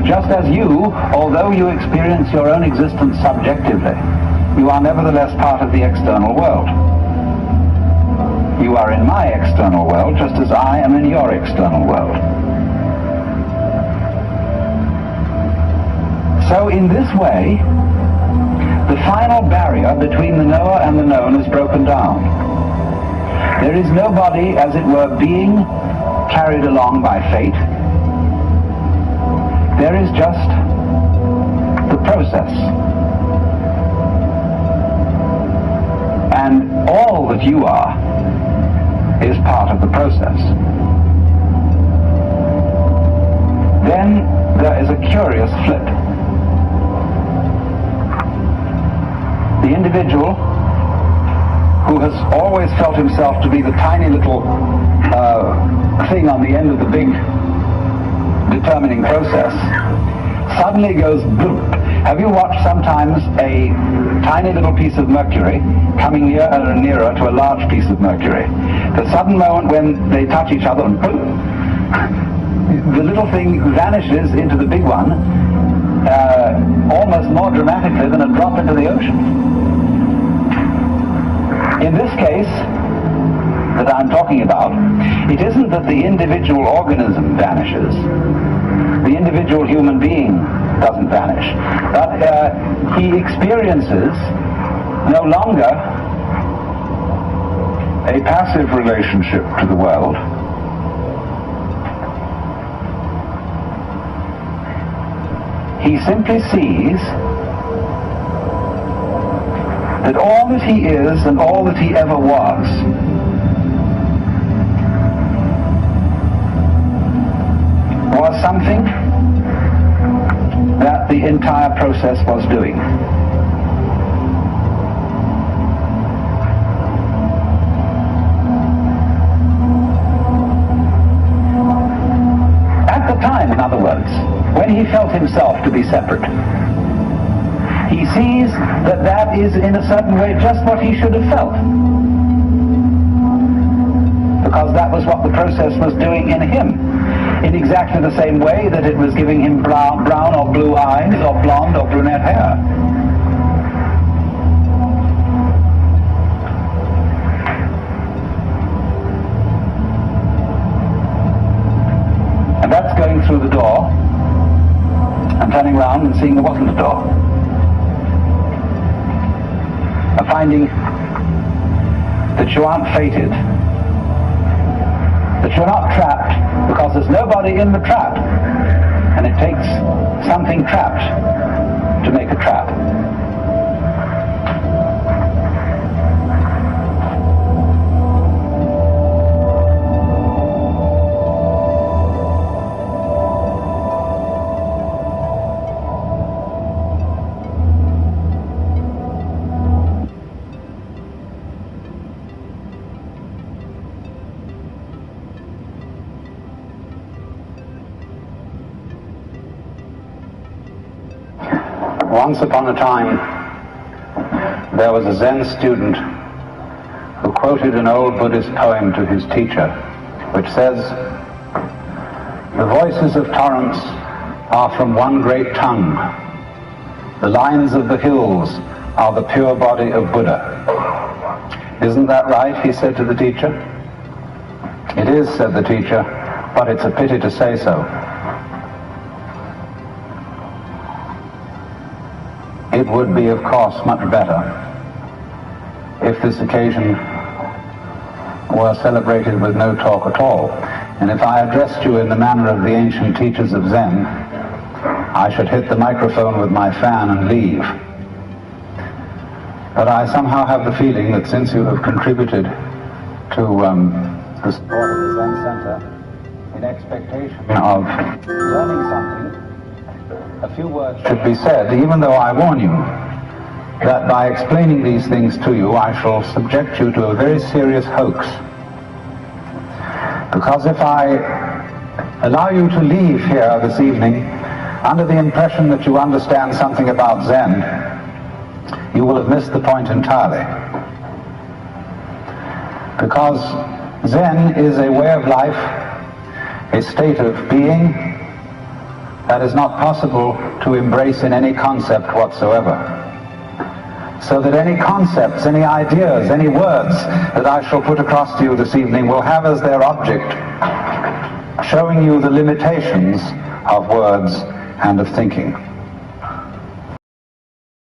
Just as you, although you experience your own existence subjectively, you are nevertheless part of the external world. You are in my external world just as I am in your external world. So in this way, the final barrier between the knower and the known is broken down. There is nobody, as it were, being carried along by fate. There is just the process. And all that you are is part of the process. Then there is a curious flip. The individual who has always felt himself to be the tiny little thing on the end of the big determining process suddenly goes bloop. Have you watched sometimes a tiny little piece of mercury coming nearer and nearer to a large piece of mercury? The sudden moment when they touch each other and boom, the little thing vanishes into the big one almost more dramatically than a drop into the ocean. In this case that I'm talking about, it isn't that the individual organism vanishes. The individual human being doesn't vanish. But he experiences no longer a passive relationship to the world. He simply sees that all that he is and all that he ever was something that the entire process was doing. At the time, in other words, when he felt himself to be separate, he sees that that is in a certain way just what he should have felt, because that was what the process was doing in him, in exactly the same way that it was giving him brown or blue eyes or blonde or brunette hair. And that's going through the door and turning around and seeing there wasn't a door. And finding that you aren't fated, that you're not trapped, because there's nobody in the trap, and it takes something trapped to make a trap. Once upon a time, there was a Zen student who quoted an old Buddhist poem to his teacher, which says, "The voices of torrents are from one great tongue. The lines of the hills are the pure body of Buddha." "Isn't that right?" he said to the teacher. "It is," said the teacher, "but it's a pity to say so." It would be, of course, much better if this occasion were celebrated with no talk at all. And if I addressed you in the manner of the ancient teachers of Zen, I should hit the microphone with my fan and leave. But I somehow have the feeling that since you have contributed to the support of the Zen Center in expectation of learning something, a few words should be said, even though I warn you that by explaining these things to you, I shall subject you to a very serious hoax. Because if I allow you to leave here this evening under the impression that you understand something about Zen, you will have missed the point entirely. Because Zen is a way of life, a state of being that is not possible to embrace in any concept whatsoever. So that any concepts, any ideas, any words that I shall put across to you this evening will have as their object showing you the limitations of words and of thinking.